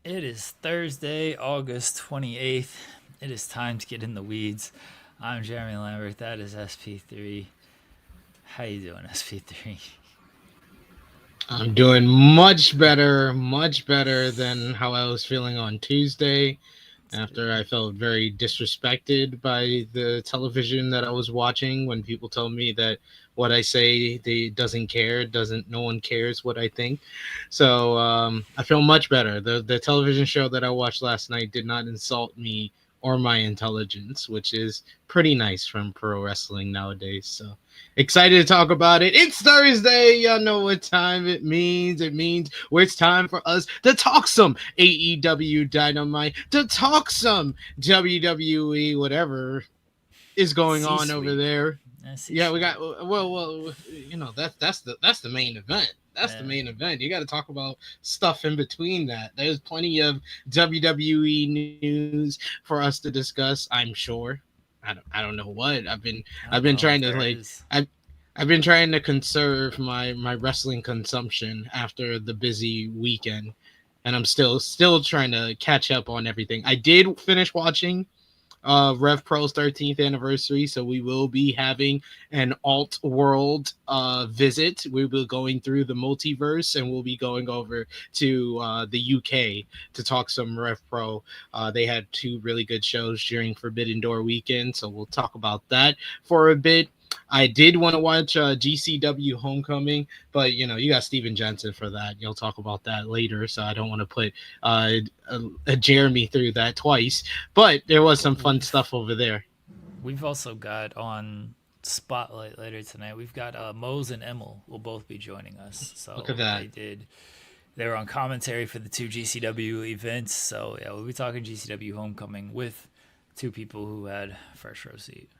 It is Thursday, August 28th. It is time to get in the weeds. I'm Jeremy Lambert. That is SP3. How you doing, SP3? I'm doing much better than how I was feeling on Tuesday It's after good. I felt very disrespected by the television that I was watching when people told me that what I say they doesn't care, doesn't no one cares what I think. So I feel much better. The television show that I watched last night did not insult me or my intelligence, which is pretty nice from pro wrestling nowadays. So excited to talk about it. It's Thursday. Y'all know what time it means. It means where it's time for us to talk some AEW Dynamite, to talk some WWE, whatever is going on over C-suite. there. Yeah, we got C-suite. that's the main event. That's the Yeah. main event. You got to talk about stuff in between that. There's plenty of WWE news for us to discuss. I'm sure. I don't know what I've I been don't trying know to if there like is. I've been trying to conserve my wrestling consumption after the busy weekend, and I'm still trying to catch up on everything. I did finish watching Rev Pro's 13th anniversary, so we will be having an alt world visit. We'll be going through the multiverse, and we'll be going over to the UK to talk some Rev Pro. They had two really good shows during Forbidden Door weekend, so we'll talk about that for a bit. I did want to watch GCW Homecoming, but you got Steven Jensen for that. You'll talk about that later, so I don't want to put uh, Jeremy through that twice. But there was some fun We've stuff over there. we've also got on Spotlight later tonight. We've got Mose and Emil will both be joining us. Look at So that. they were on commentary for the two GCW events. So yeah, we'll be talking GCW Homecoming with two people who had first row seat.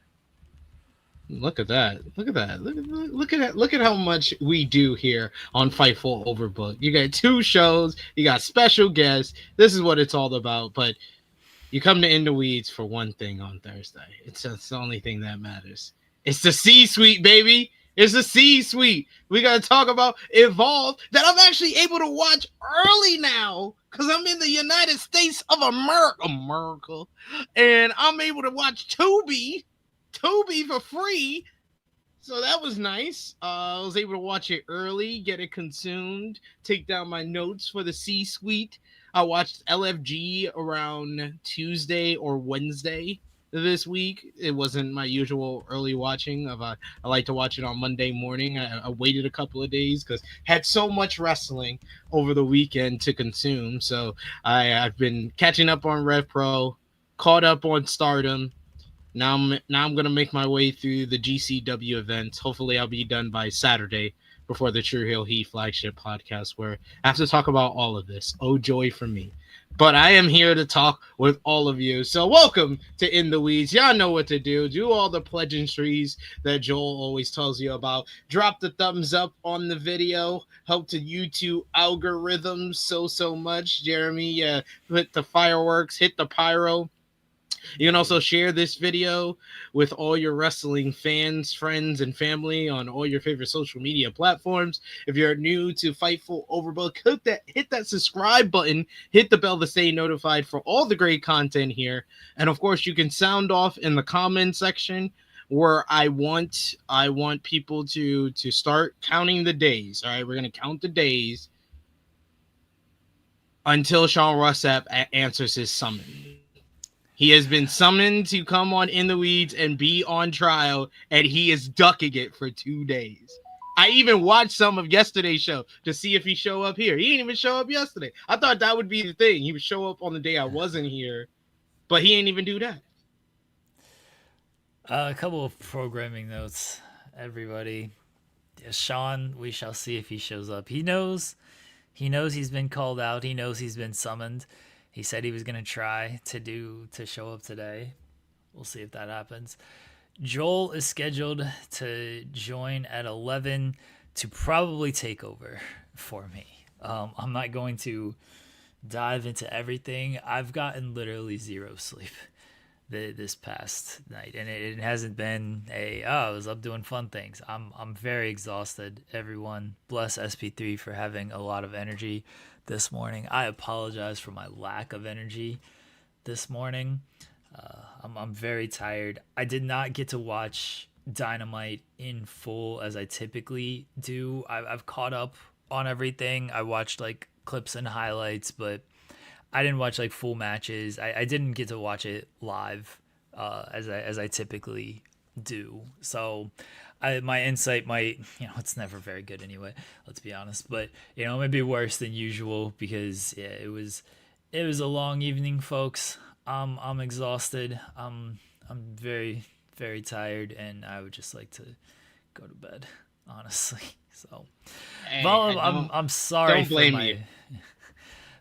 Look at that. Look at that. Look at that. Look at how much we do here on Fightful Overbook. You got two shows, you got special guests. This is what it's all about. But you come to In the Weeds for one thing on Thursday. It's the only thing that matters. It's the C suite, baby. It's the C suite. We got to talk about Evolve that I'm actually able to watch early now because I'm in the United States of America, and I'm able to watch Tubi for free. So that was nice. I was able to watch it early, get it consumed, take down my notes for the C suite. I watched LFG around Tuesday or Wednesday this week. It wasn't my usual early watching. I like to watch it on Monday morning. I waited a couple of days because had so much wrestling over the weekend to consume. So I've been catching up on Rev Pro, caught up on Stardom, now I'm gonna make my way through the GCW events. Hopefully, I'll be done by Saturday before the True Hill Heat flagship podcast, where I have to talk about all of this. Oh joy for me! But I am here to talk with all of you. So welcome to In the Weeds. Y'all know what to do. Do all the pleasantries that Joel always tells you about. Drop the thumbs up on the video. Help to YouTube algorithms so much. Jeremy, hit the fireworks, hit the pyro. You can also Indeed. share this video with all your wrestling fans, friends, and family on all your favorite social media platforms. If you're new to Fightful Overbook, hit that subscribe button, hit the bell to stay notified for all the great content here. And of course, you can sound off in the comment section where I want people to start counting the days. All right, we're gonna count the days until Sean Rossap answers his summon. He has been summoned to come on In the Weeds and be on trial, and he is ducking it for 2 days. I even watched some of yesterday's show to see if he show up here. He didn't even show up yesterday. I thought that would be the thing. He would show up on the day I wasn't here, but he ain't even do that. A couple of programming notes, everybody. Sean, we shall see if he shows up. He knows. He knows he's been called out. He knows he's been summoned. He said he was gonna try to show up today. We'll see if that happens. Joel is scheduled to join at 11 to probably take over for me. I'm not going to dive into everything. I've gotten literally zero sleep this past night, and it hasn't been I was up doing fun things. I'm very exhausted. Everyone bless SP3 for having a lot of energy this morning. I apologize for my lack of energy this morning. I'm very tired. I did not get to watch Dynamite in full as I typically do. I've caught up on everything. I watched like clips and highlights, but I didn't watch like full matches. I didn't get to watch it live as I typically do. So my insight might, it's never very good anyway. Let's be honest, but it might be worse than usual because yeah, it was a long evening, folks. I'm exhausted. I'm very very tired, and I would just like to go to bed, honestly. So, Hey, Vala, I I'm sorry don't blame for my. you.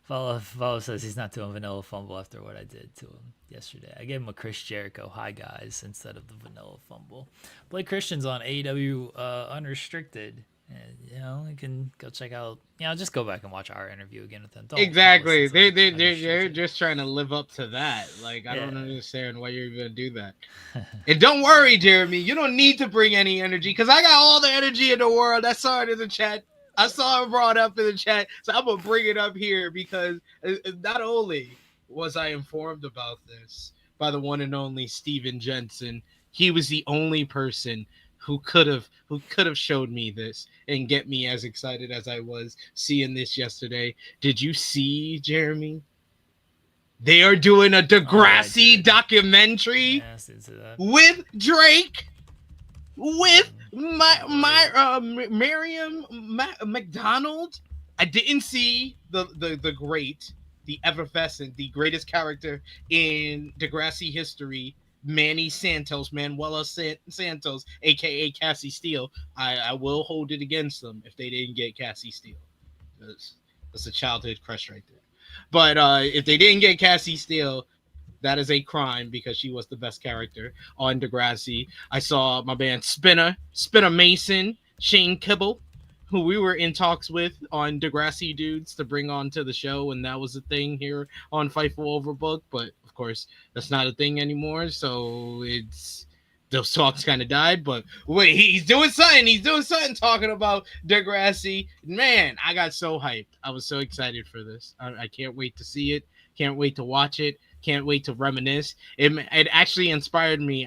Vala says he's not doing vanilla fumble after what I did to him yesterday. I gave him a Chris Jericho "Hi guys" instead of the vanilla fumble. Blake Christian's on AEW Unrestricted. And, you can go check out. Just go back and watch our interview again with them. Don't Exactly. listen to They're Unrestricted. just trying to live up to that. Like, I don't Yeah. understand why you're even gonna do that. And don't worry, Jeremy. You don't need to bring any energy because I got all the energy in the world. I saw it in the chat. I saw it brought up in the chat. So I'm gonna bring it up here because not only was I informed about this by the one and only Steven Jensen, he was the only person who could have showed me this and get me as excited as I was seeing this yesterday. Did you see, Jeremy? They are doing a Degrassi documentary Yes, it's that. with Drake, with Miriam McDonald. I didn't see the great, the effervescent, the greatest character in Degrassi history, Manuela Santos, aka Cassie Steele. I will hold it against them if they didn't get Cassie Steele. That's a childhood crush right there. But if they didn't get Cassie Steele, that is a crime because she was the best character on Degrassi. I saw my band Spinner Mason, Shane Kibble, who we were in talks with on Degrassi Dudes to bring on to the show, and that was a thing here on Fightful Overbook. But of course, that's not a thing anymore. So those talks kind of died. But wait, he's doing something. He's doing something talking about Degrassi. Man, I got so hyped. I was so excited for this. I can't wait to see it. Can't wait to watch it. Can't wait to reminisce. It actually inspired me.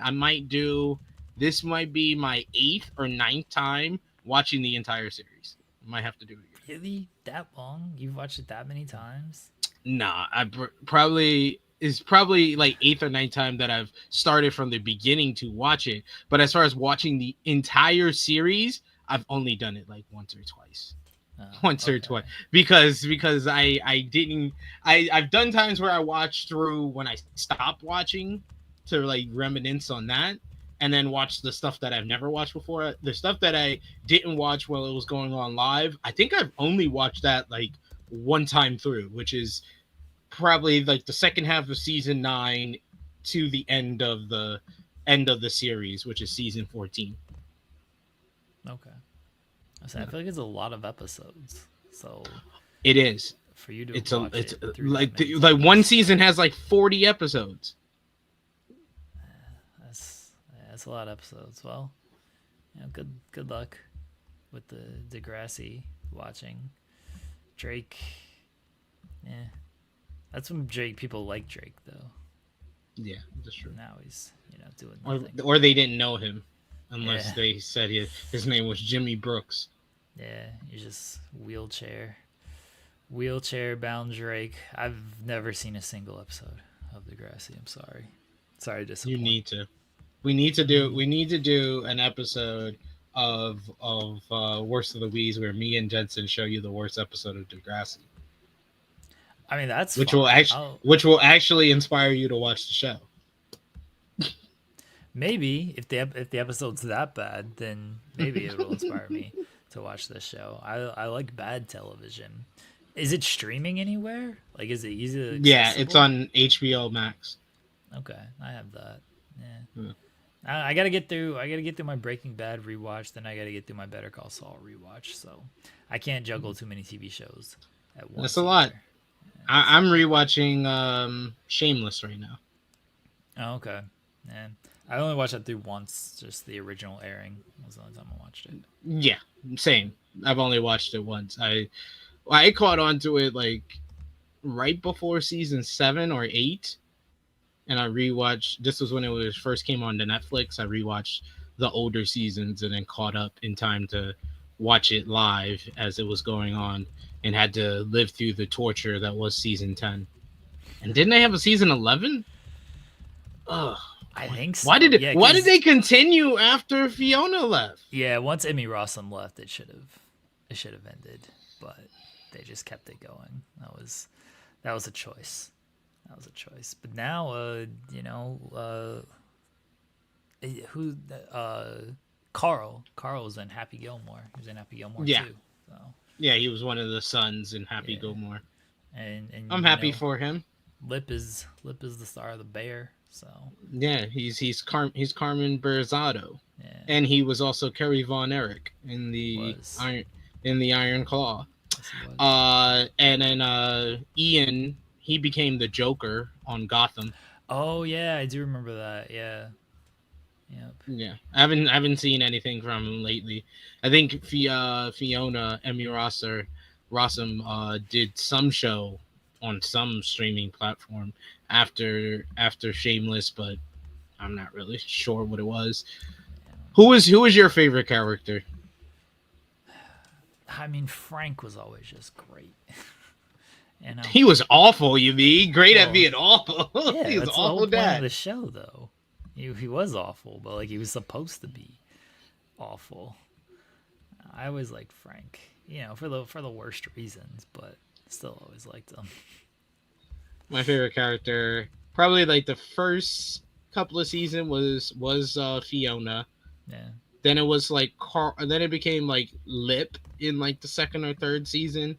This might be my 8th or 9th time watching the entire series. I might have to do it again. Really? That long? You've watched it that many times? Nah, probably like 8th or 9th time that I've started from the beginning to watch it. But as far as watching the entire series, I've only done it like once or twice. Or twice because I've done times where I watch through when I stopped watching to like reminisce on that, and then watch the stuff that I've never watched before. The stuff that I didn't watch while it was going on live, I think I've only watched that like one time through, which is probably like the second half of season 9 to the end of the series, which is season 14. Okay. I feel like it's a lot of episodes. So it is. For you to it's watch it's it like one season has like 40 episodes. That's a lot of episodes. Well, good luck with the Degrassi watching. Drake, yeah, that's when people like Drake though. Yeah, that's true. Now he's doing nothing. Or they didn't know him, unless they said his name was Jimmy Brooks. Yeah, he's just wheelchair bound Drake. I've never seen a single episode of Degrassi. I'm sorry to disappoint. You need to. We need to do an episode of Worst of the Wees where me and Jensen show you the worst episode of Degrassi. I mean, that's which will actually inspire you to watch the show. Maybe if the episode's that bad, then maybe it will inspire me to watch this show. I like bad television. Is it streaming anywhere? Like, is it easy? Accessible? Yeah, it's on HBO Max. Okay, I have that. Yeah. I gotta get through my Breaking Bad rewatch, then I gotta get through my Better Call Saul rewatch. So I can't juggle too many TV shows at once. That's a lot. I'm rewatching Shameless right now. Oh, okay. Yeah. I only watched that through once, just the original airing was the only time I watched it. Yeah, same. I've only watched it once. I caught onto it like right before season 7 or 8, and I rewatched. This was when it was first came on to Netflix. I rewatched the older seasons and then caught up in time to watch it live as it was going on, and had to live through the torture that was season 10. And didn't they have a season 11? Ugh. I think so. Why did it? Yeah, Why did they continue after Fiona left? Yeah, once Emmy Rossum left, it should have ended, but they just kept it going. That was a choice. That was a choice. But now, who Carl was in Happy Gilmore. He was in Happy Gilmore Yeah. too. So Yeah, he was one of the sons in Happy Yeah. Gilmore. and I'm happy for him. Lip is the star of the Bear. So Yeah, he's Carmen Berzado, yeah, and he was also Kerry Von Erich was. In the Iron Claw. Yes, he was. And then Ian, he became the Joker on Gotham. Oh yeah, I do remember that. Yeah. Yep. Yeah, I haven't seen anything from him lately. I think Fiona Emmy Rossum did some show on some streaming platform after Shameless, but I'm not really sure what it was. Who was your favorite character? I mean, Frank was always just great. He was awful. You mean great at Well, being awful? Yeah, He was that's the whole awful point of dad. the show, though. He was awful, but like he was supposed to be awful. I always liked Frank, for the worst reasons, but still always liked him. My favorite character, probably like the first couple of seasons was Fiona. Yeah. Then it was like Carl. Then it became like Lip in like the second or third season.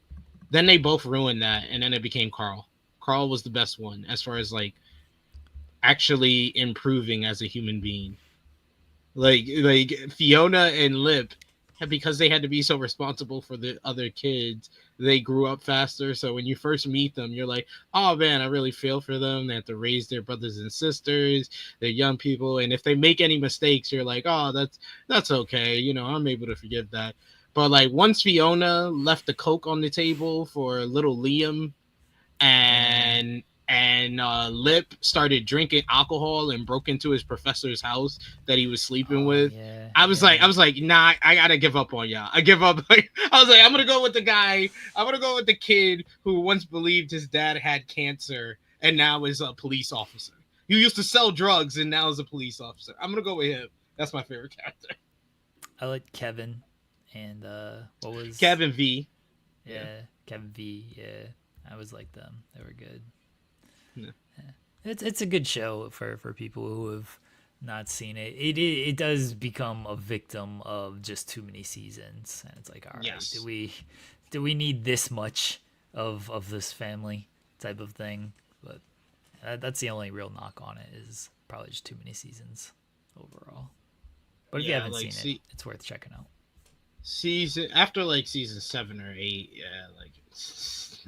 Then they both ruined that, and then it became Carl. Carl was the best one as far as like actually improving as a human being. Like Fiona and Lip, because they had to be so responsible for the other kids, they grew up faster. So when you first meet them, you're like, oh man, I really feel for them. They have to raise their brothers and sisters. They're young people, and if they make any mistakes, you're like, oh, that's okay. I'm able to forgive that. But like once Fiona left the coke on the table for little Liam, and Lip started drinking alcohol and broke into his professor's house that he was sleeping with. Yeah. I was like, nah, I gotta give up on y'all. I give up. I was like, I'm gonna go with the guy. I'm gonna go with the kid who once believed his dad had cancer and now is a police officer. He used to sell drugs and now is a police officer. I'm gonna go with him. That's my favorite character. I liked Kevin, and what was Kevin V. Yeah, Kevin V. Yeah, I always liked them. They were good. Yeah. It's a good show for people who have not seen it. It does become a victim of just too many seasons, and it's like, all right, Yes. do we need this much of this family type of thing? But that's the only real knock on it, is probably just too many seasons overall. But if you haven't like, seen it, it's worth checking out. After like season 7 or 8, yeah, like it's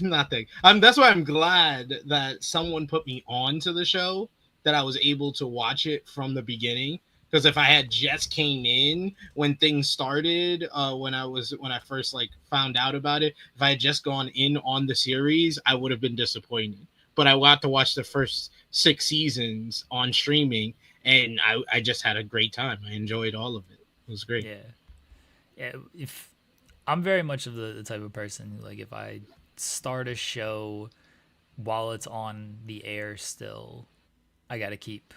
nothing. That's why I'm glad that someone put me on to the show, that I was able to watch it from the beginning. Because if I had just came in when things started, when I first like found out about it, if I had just gone in on the series, I would have been disappointed. But I got to watch the first 6 seasons on streaming, and I just had a great time. I enjoyed all of it. It was great. Yeah. If I'm very much of the type of person who, like, if I start a show while it's on the air still, I got to keep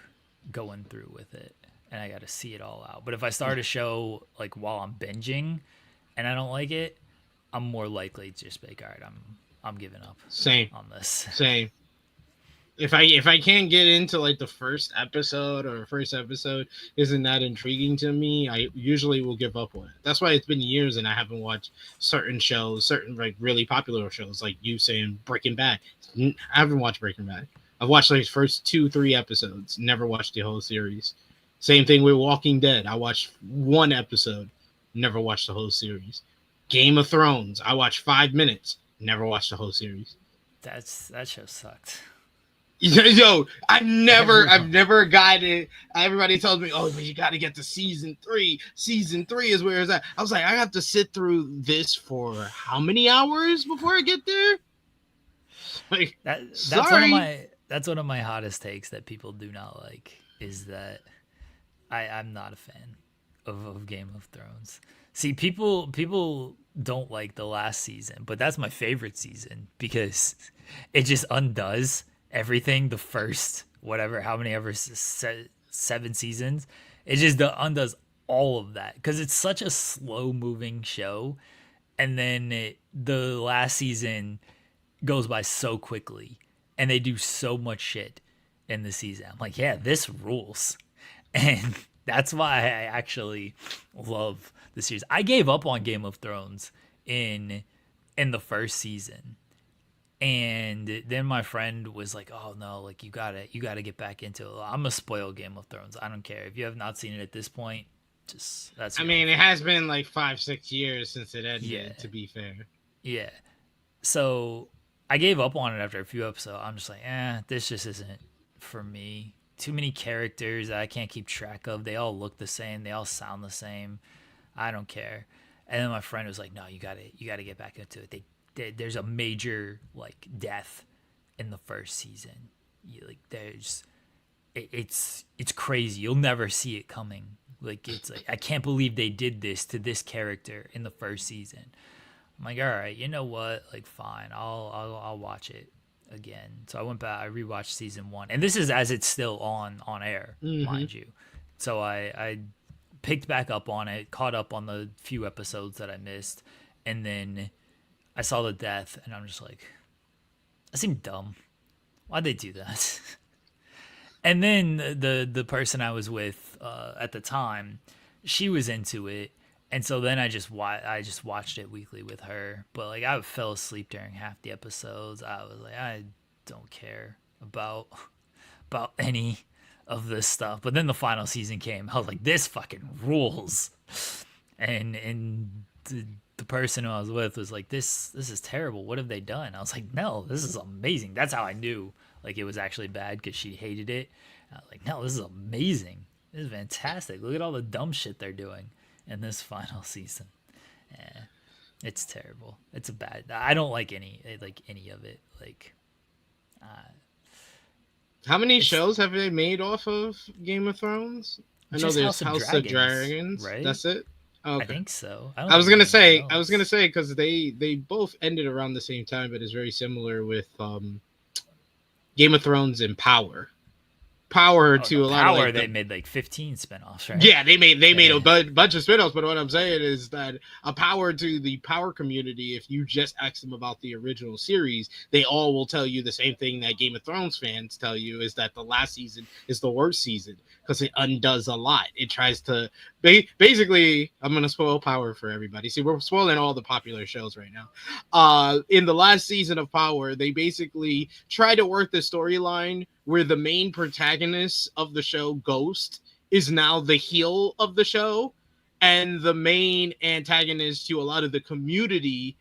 going through with it, and I got to see it all out. But if I start a show like while I'm binging and I don't like it, I'm more likely to just be like, all right, I'm giving up. Same on this. Same. If I can't get into like the first episode isn't that intriguing to me, I usually will give up on it. That's why it's been years and I haven't watched certain like really popular shows, like you saying Breaking Bad. I haven't watched Breaking Bad. I've watched like the first 2-3 episodes, never watched the whole series. Same thing with Walking Dead. I watched 1 episode, never watched the whole series. Game of Thrones, I watched 5 minutes, never watched the whole series. That show sucked. Yo, I've Everyone. never gotten. Everybody tells me, "Oh, but you got to get to season 3. Season 3 is where it's at." I was like, I have to sit through this for how many hours before I get there? Like, sorry. That's one of my hottest takes that people do not like is that I'm not a fan of Game of Thrones. See, people don't like the last season, but that's my favorite season because it just undoes everything the first whatever how many ever 7 seasons. It just undoes all of that because it's such a slow moving show, and then the last season goes by so quickly, and they do so much shit in the season. I'm like, yeah, this rules. And that's why I actually love the series. I gave up on Game of Thrones in the first season, and then my friend was like, "Oh no, like you gotta get back into it." I'm a spoiled Game of Thrones. I don't care if you have not seen it at this point. Just that's I your own mean, it fault. has been like 5, 6 years since it Yeah, ended. To be fair, yeah. So I gave up on it after a few episodes. I'm just like, this just isn't for me. Too many characters that I can't keep track of. They all look the same. They all sound the same. I don't care. And then my friend was like, "No, you gotta get back into it. There's a major like death in the first season. Like there's it's crazy. You'll never see it coming. Like it's like I can't believe they did this to this character in the first season." I'm like, all right, you know what? Like, fine, I'll watch it again. So I went back, I rewatched season 1, and this is as it's still on air, hmm mind you. So I picked back up on it, caught up on the few episodes that I missed, and then I saw the death, and I'm just like, that seemed dumb. Why'd they do that? And then the person I was with at the time, she was into it, and so then I just watched it weekly with her. But like I fell asleep during half the episodes. I was like, I don't care about any of this stuff. But then the final season came. I was like, this fucking rules. And the person who I was with was like, this is terrible. What have they done? I was like, no, this is amazing. That's how I knew like it was actually bad because she hated it. I was like, no, this is amazing. This is fantastic. Look at all the dumb shit they're doing in this final season. Eh, it's terrible. It's a bad. I don't like any of it. Like how many it's shows have they made off of Game of Thrones? I know just there's House of House of Dragons, Dragons. right? That's it. I Okay. think so. I don't think there's anything I was gonna else. say because they both ended around the same time, but it's very similar with Game of Thrones and Power. Power Oh, the to a lot of Power like they the made like 15 spinoffs, right? yeah they made a Yeah. bunch of spin-offs, but what I'm saying is that a Power to the Power community, if you just ask them about the original series, they all will tell you the same thing that Game of Thrones fans tell you, is that the last season is the worst season because it undoes a lot. It tries to basically, I'm gonna spoil Power for everybody. See, we're spoiling all the popular shows right now. In the last season of Power, they basically try to work the storyline where the main protagonist of the show, Ghost, is now the heel of the show, and the main antagonist to a lot of the community,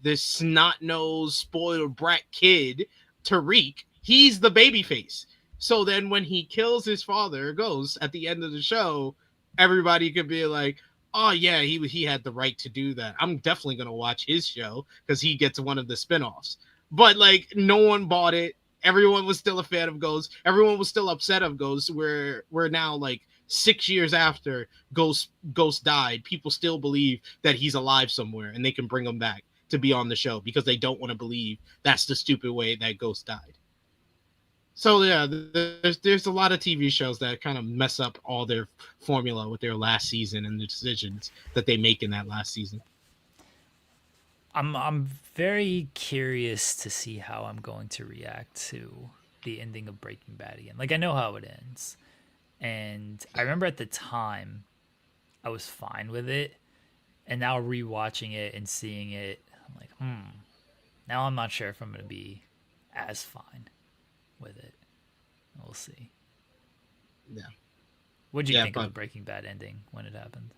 this snot-nosed, spoiled brat kid, Tariq, he's the babyface. So then when he kills his father, Ghost, at the end of the show, everybody could be like, oh yeah, he had the right to do that. I'm definitely gonna watch his show because he gets one of the spinoffs. But like no one bought it. Everyone was still a fan of Ghost. Everyone was still upset of Ghost. We're now like 6 years after Ghost died. People still believe that he's alive somewhere and they can bring him back to be on the show because they don't want to believe that's the stupid way that Ghost died. So yeah, there's a lot of TV shows that kind of mess up all their formula with their last season and the decisions that they make in that last season. I'm very curious to see how I'm going to react to the ending of Breaking Bad again. Like I know how it ends. And I remember at the time I was fine with it. And now rewatching it and seeing it, I'm like, now I'm not sure if I'm gonna be as fine with it. We'll see. Yeah, What would you yeah, think of the but Breaking Bad ending when it happened?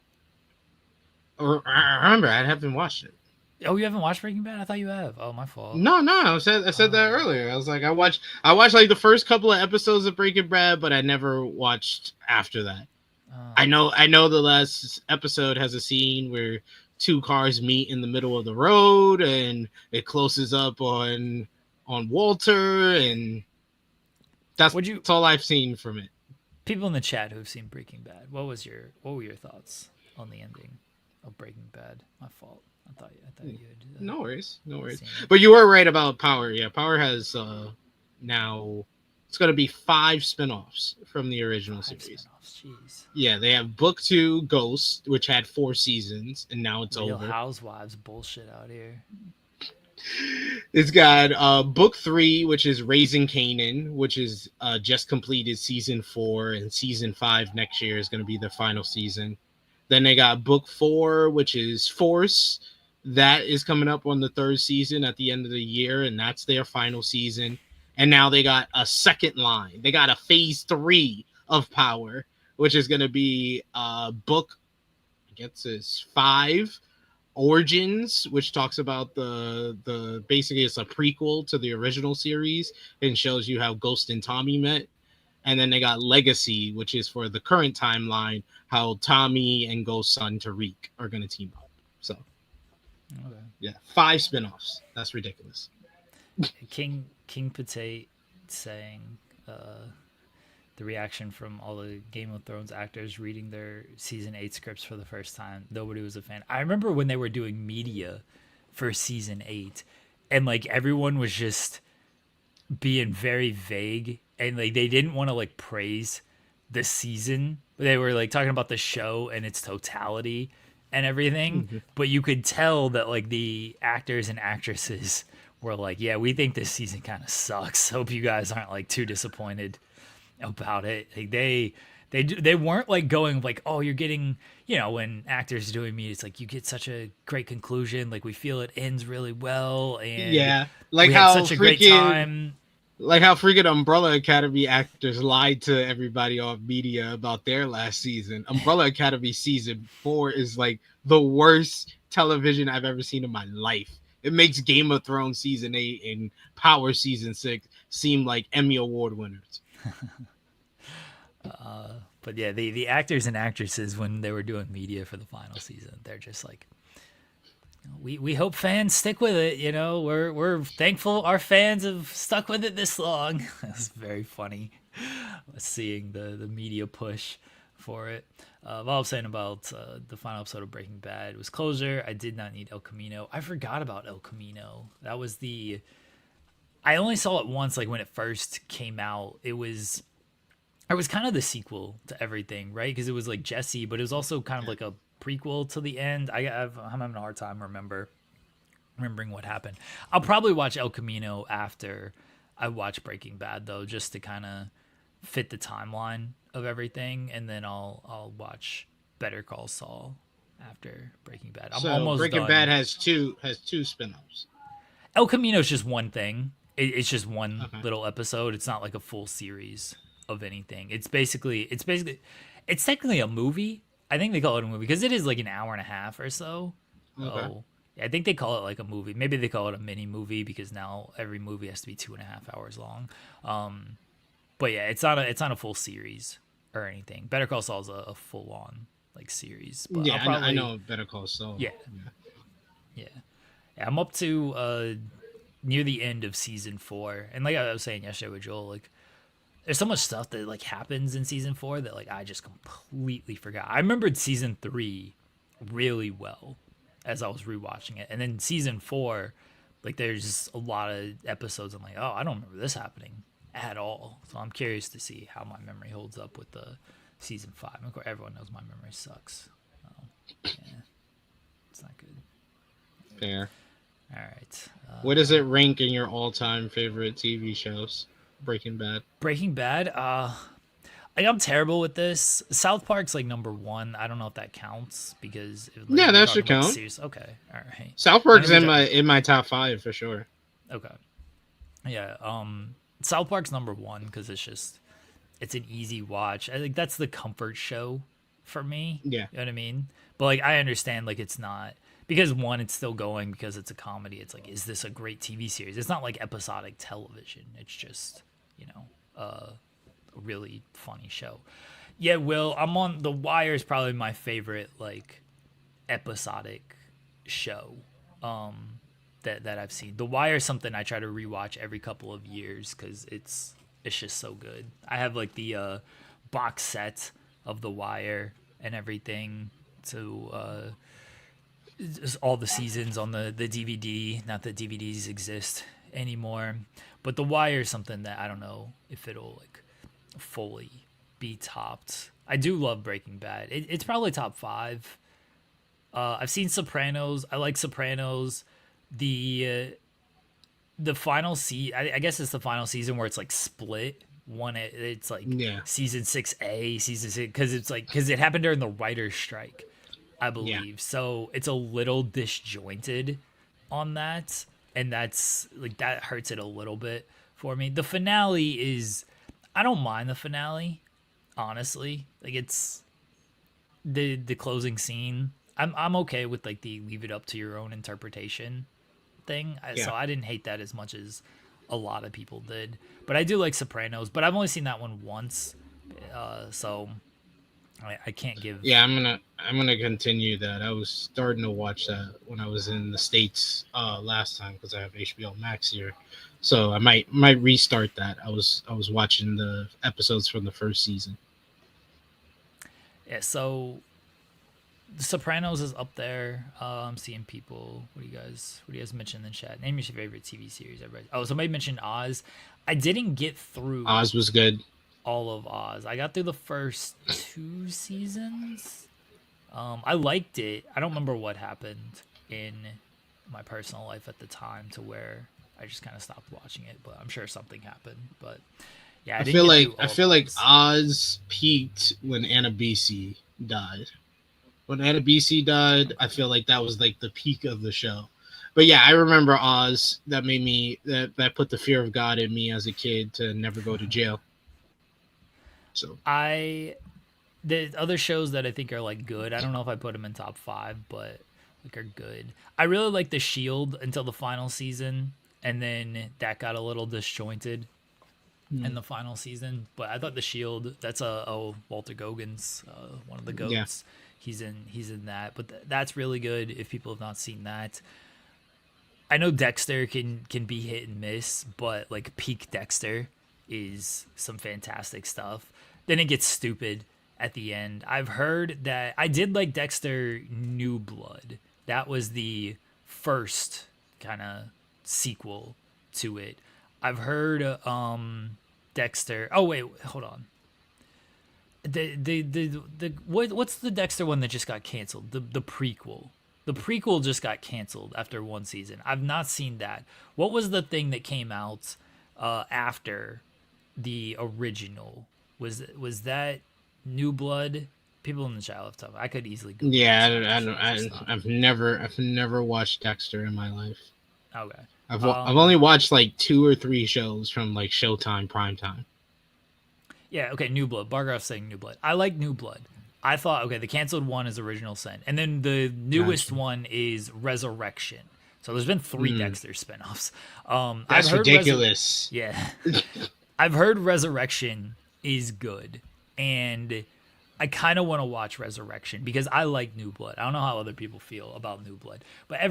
I remember I haven't watched it. Oh, you haven't watched Breaking Bad? I thought you have. Oh, my fault. No, no, I said that earlier. I was like, I watched like the first couple of episodes of Breaking Bad, but I never watched after that. Oh. I know the last episode has a scene where two cars meet in the middle of the road, and it closes up on Walter, and that's Would you that's all I've seen from it. people in the chat who've seen Breaking Bad? What were your thoughts on the ending of Breaking Bad? My fault. I thought you had No worries, no worries. seen it. But you were right about Power. Yeah, Power has now it's going to be 5 spinoffs from the original 5 series. spinoffs. Jeez. Yeah, they have Book 2 Ghost, which had 4 seasons, and now it's Real over. Housewives bullshit out here. It's got Book 3, which is Raising Kanan, which is just completed season 4, and season 5 next year is going to be the final season. Then they got Book 4, which is Force. That is coming up on the 3rd season at the end of the year, and that's their final season. And now they got a second line. They got a phase 3 of Power, which is going to be book, I guess it's 5, Origins, which talks about the basically it's a prequel to the original series and shows you how Ghost and Tommy met. And then they got Legacy, which is for the current timeline, how Tommy and Ghost's son Tariq are going to team up. So, Okay. yeah, 5 spinoffs. That's ridiculous. King Potate saying the reaction from all the Game of Thrones actors reading their season 8 scripts for the first time. Nobody was a fan. I remember when they were doing media for season 8, and like everyone was just being very vague, and like they didn't want to like praise the season. They were like talking about the show and its totality and everything, but you could tell that like the actors and actresses were like, yeah, we think this season kind of sucks. Hope you guys aren't like too disappointed about it. Like they weren't like going like, oh, you're getting, when actors are doing media, it's like you get such a great conclusion, like we feel it ends really well, and Yeah, like we how had such a great time. like how freaking Umbrella Academy actors lied to everybody on media about their last season. Umbrella Academy season 4 is like the worst television I've ever seen in my life. It makes Game of Thrones season 8 and Power season 6 seem like Emmy Award winners. But yeah, the actors and actresses, when they were doing media for the final season, they're just like, we hope fans stick with it. We're thankful our fans have stuck with it this long. It's very funny seeing the media push for it. All I'm saying about the final episode of Breaking Bad was closure. I did not need El Camino. I forgot about El Camino. That was I only saw it once, like when it first came out. It was kind of the sequel to everything, right? Because it was like Jesse, but it was also kind of like a prequel to the end. I'm having a hard time remembering what happened. I'll probably watch El Camino after I watch Breaking Bad, though, just to kind of fit the timeline of everything, and then I'll watch Better Call Saul after Breaking Bad. I'm almost Breaking done. Bad has two spinoffs. El Camino is just one thing. It's just one little episode. It's not like a full series of anything. It's technically a movie. I think they call it a movie because it is like an hour and a half or so. Okay. Oh, yeah, I think they call it like a movie. Maybe they call it a mini movie because now every movie has to be 2.5 hours long. But yeah, it's not a full series or anything. Better Call Saul is a full on like series. But Yeah, I know Better Call Saul. Yeah. I'm up to near the end of season 4, and like I was saying yesterday with Joel, like there's so much stuff that like happens in season 4 that like I just completely forgot. I remembered season 3 really well as I was rewatching it, and then season 4, like there's just a lot of episodes I'm like, oh, I don't remember this happening at all. So I'm curious to see how my memory holds up with the season 5. Of course, everyone knows my memory sucks. Yeah, it's not good. Fair. All right. Where does it rank in your all-time favorite TV shows? Breaking Bad. Breaking Bad. I'm terrible with this. South Park's like number 1. I don't know if that counts because That should count. Okay. All right. South Park's in my top 5 for sure. Okay. Yeah. South Park's number 1 because it's an easy watch. I think that's the comfort show for me. Yeah. You know what I mean? But like I understand like it's not, because one, it's still going because it's a comedy. It's like, is this a great TV series? It's not like episodic television. It's just, a really funny show. Yeah, Will, I'm on The Wire is probably my favorite like episodic show that I've seen. The Wire is something I try to rewatch every couple of years because it's just so good. I have like the box set of The Wire and everything to just all the seasons on the DVD. Not that DVDs exist anymore, but The Wire is something that I don't know if it'll like fully be topped. I do love Breaking Bad. It's probably top 5. I've seen Sopranos. I like Sopranos. The final I guess it's the final season where it's like split. One, it's like season 6A, season 6, because it happened during the writer's strike, I believe. Yeah. So it's a little disjointed on that, and that's like that hurts it a little bit for me. The finale is, I don't mind the finale, honestly. Like it's the closing scene. I'm okay with like the leave it up to your own interpretation thing. Yeah. So I didn't hate that as much as a lot of people did. But I do like Sopranos, but I've only seen that one once. So I can't give. Yeah, I'm gonna continue that. I was starting to watch that when I was in the States last time because I have HBO Max here. So I might restart that. I was watching the episodes from the first season. Yeah, so The Sopranos is up there. I'm seeing people. What do you guys mention in the chat? Name your favorite TV series. Everybody. Oh, somebody mentioned Oz. I didn't get through. Oz was good. All of Oz. I got through the first 2 seasons. I liked it. I don't remember what happened in my personal life at the time to where I just kind of stopped watching it. But I'm sure something happened. But yeah, I feel like Oz peaked when Anna Bisi died. When Anna Bisi died, I feel like that was like the peak of the show. But yeah, I remember Oz. That made me that put the fear of God in me as a kid to never go to jail. So the other shows that I think are like good. I don't know if I put them in top 5, but like are good. I really like The Shield until the final season, and then that got a little disjointed in the final season. But I thought The Shield. That's Walter Goggins, one of the goats. Yeah. He's in that, but that's really good if people have not seen that. I know Dexter can be hit and miss, but like peak Dexter is some fantastic stuff. Then it gets stupid at the end. I've heard that I did like Dexter New Blood. That was the first kind of sequel to it. I've heard Dexter. Oh wait, hold on. What's the Dexter one that just got canceled? The prequel. The prequel just got canceled after 1 season. I've not seen that. What was the thing that came out after the original? Was that New Blood? People in the chat have tough. I could easily Google. Yeah, I've never watched Dexter in my life. Okay. I've only watched like 2 or 3 shows from like Showtime primetime. Yeah, okay, New Blood. Bargroff's saying New Blood. I like New Blood. I thought, okay, the canceled one is Original Sin. And then the newest one is Resurrection. So there's been 3 Dexter spinoffs. That's ridiculous. Yeah. I've heard Resurrection is good. And I kind of want to watch Resurrection because I like New Blood. I don't know how other people feel about New Blood. But I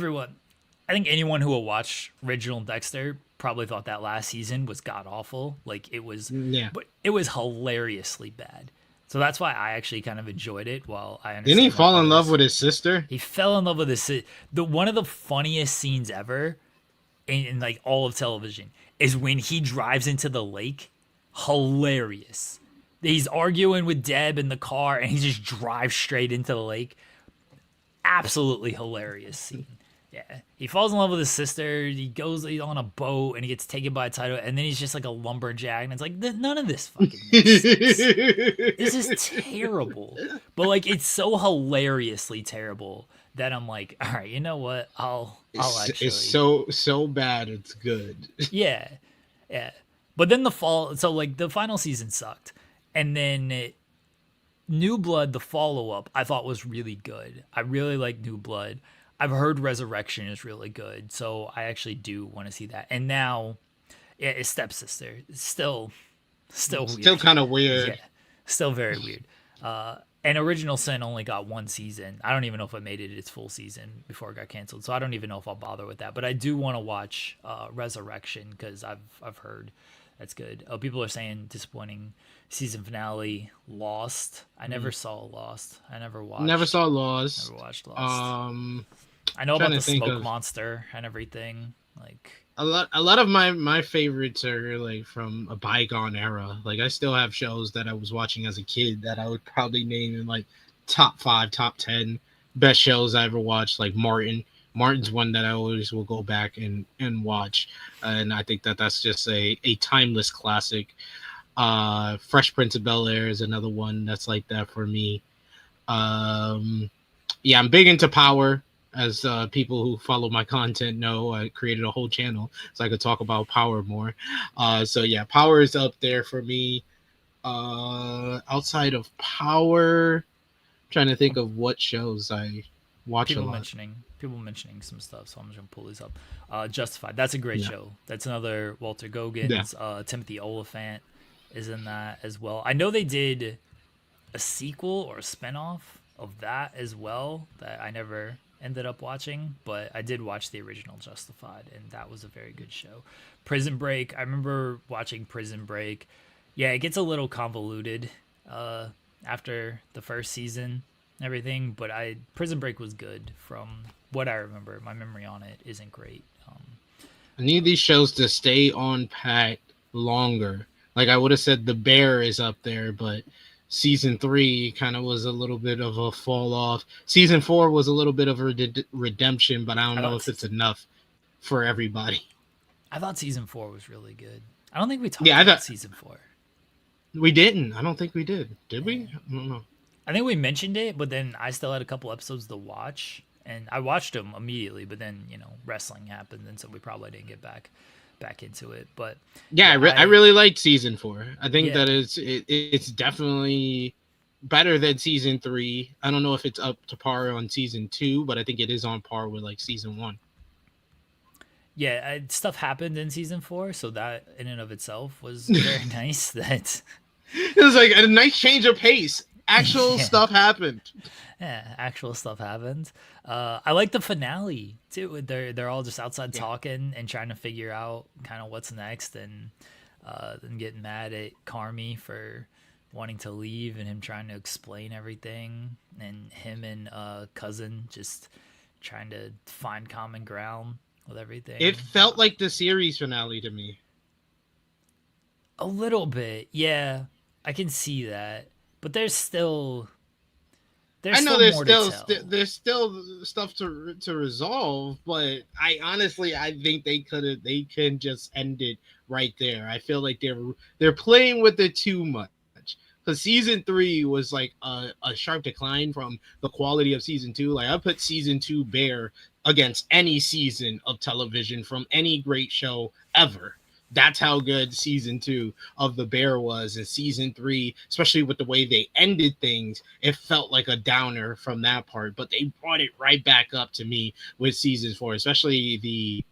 think anyone who will watch original Dexter probably thought that last season was god awful. Like it was, but it was hilariously bad. So that's why I actually kind of enjoyed it. While I understand, didn't he fall in love with his sister? He fell in love with his one of the funniest scenes ever in like all of television is when he drives into the lake. Hilarious. He's arguing with Deb in the car and he just drives straight into the lake. Absolutely hilarious scene. Yeah, he falls in love with his sister. He's on a boat and he gets taken by a tidal, and then he's just like a lumberjack. And it's like none of this fucking makes sense. This is terrible, but like it's so hilariously terrible that I'm like, all right, you know what? I'll actually. It's so bad. It's good. Yeah. But then the final season sucked, and then New Blood, the follow up, I thought was really good. I really like New Blood. I've heard Resurrection is really good, so I actually do want to see that. And now, yeah, it's Stepsister. It's still Still weird. kind of Yeah, weird. still very weird. And Original Sin only got one season. I don't even know if it made it its full season before it got canceled. So I don't even know if I'll bother with that. But I do want to watch Resurrection because I've heard that's good. Oh, people are saying disappointing season finale. Lost. I never saw Lost. I never Never watched. saw Never Lost. watched Lost. Um, I know Trying about to the think smoke of monster and everything. Like, a lot of my favorites are like from a bygone era. Like I still have shows that I was watching as a kid that I would probably name in like top 5, top 10 best shows I ever watched. Like Martin. Martin's one that I always will go back and watch, and I think that that's just a timeless classic. Fresh Prince of Bel Air is another one that's like that for me. Um, yeah, I'm big into Power. As people who follow my content know, I created a whole channel so I could talk about Power more. So yeah, Power is up there for me. Outside of Power, trying to think of what shows I watch a lot. people mentioning some stuff, so I'm just gonna pull these up. Justified, that's a great Yeah, show. That's another Walter yeah. Goggins. Timothy Oliphant is in that as well. I know they did a sequel or a spinoff of that as well that I never ended up watching, but I did watch the original Justified, and that was a very good show. Prison Break, I remember watching Prison Break. Yeah, it gets a little convoluted uh, after the first season and everything, but I Prison Break was good from what I remember. My memory on it isn't great. I need these shows to stay on pack longer. Like I would have said, The Bear is up there, but season 3 kind of was a little bit of a fall off. Season 4 was a little bit of a redemption, but I don't I know thought if it's enough for everybody. I thought season 4 was really good. I don't think we Yeah, talked I about thought season 4. we didn't. I don't think we did. Did we? Yeah. I don't know. I think we mentioned it, but then I still had a couple episodes to watch, and I watched them immediately. But then wrestling happened, and so we probably didn't get back into it. But Yeah, yeah, I really liked season 4. I think yeah, that it's definitely better than season 3. I don't know if it's up to par on season 2, but I think it is on par with like season 1. yeah. Stuff happened in season 4, so that in and of itself was very nice. That It was like a nice change of pace. Actual yeah, stuff happened. yeah, actual stuff happened. I like the finale too. They're all just outside Yeah. talking and trying to figure out kind of what's next, and then getting mad at Carmi for wanting to leave and him trying to explain everything, and him and cousin just trying to find common ground with It everything. felt like the series finale to me. A little bit, yeah, I can see that, but I there's know still there's more to still tell. there's still stuff to resolve, but I honestly I think they can just end it right there. I feel like they're playing with it too much. Because season 3 was like a sharp decline from the quality of season 2. Like I put season 2 bare against any season of television from any great show ever. That's how good season 2 of The Bear was. And season 3, especially with the way they ended things, it felt like a downer from that part. But they brought it right back up to me with season 4, especially the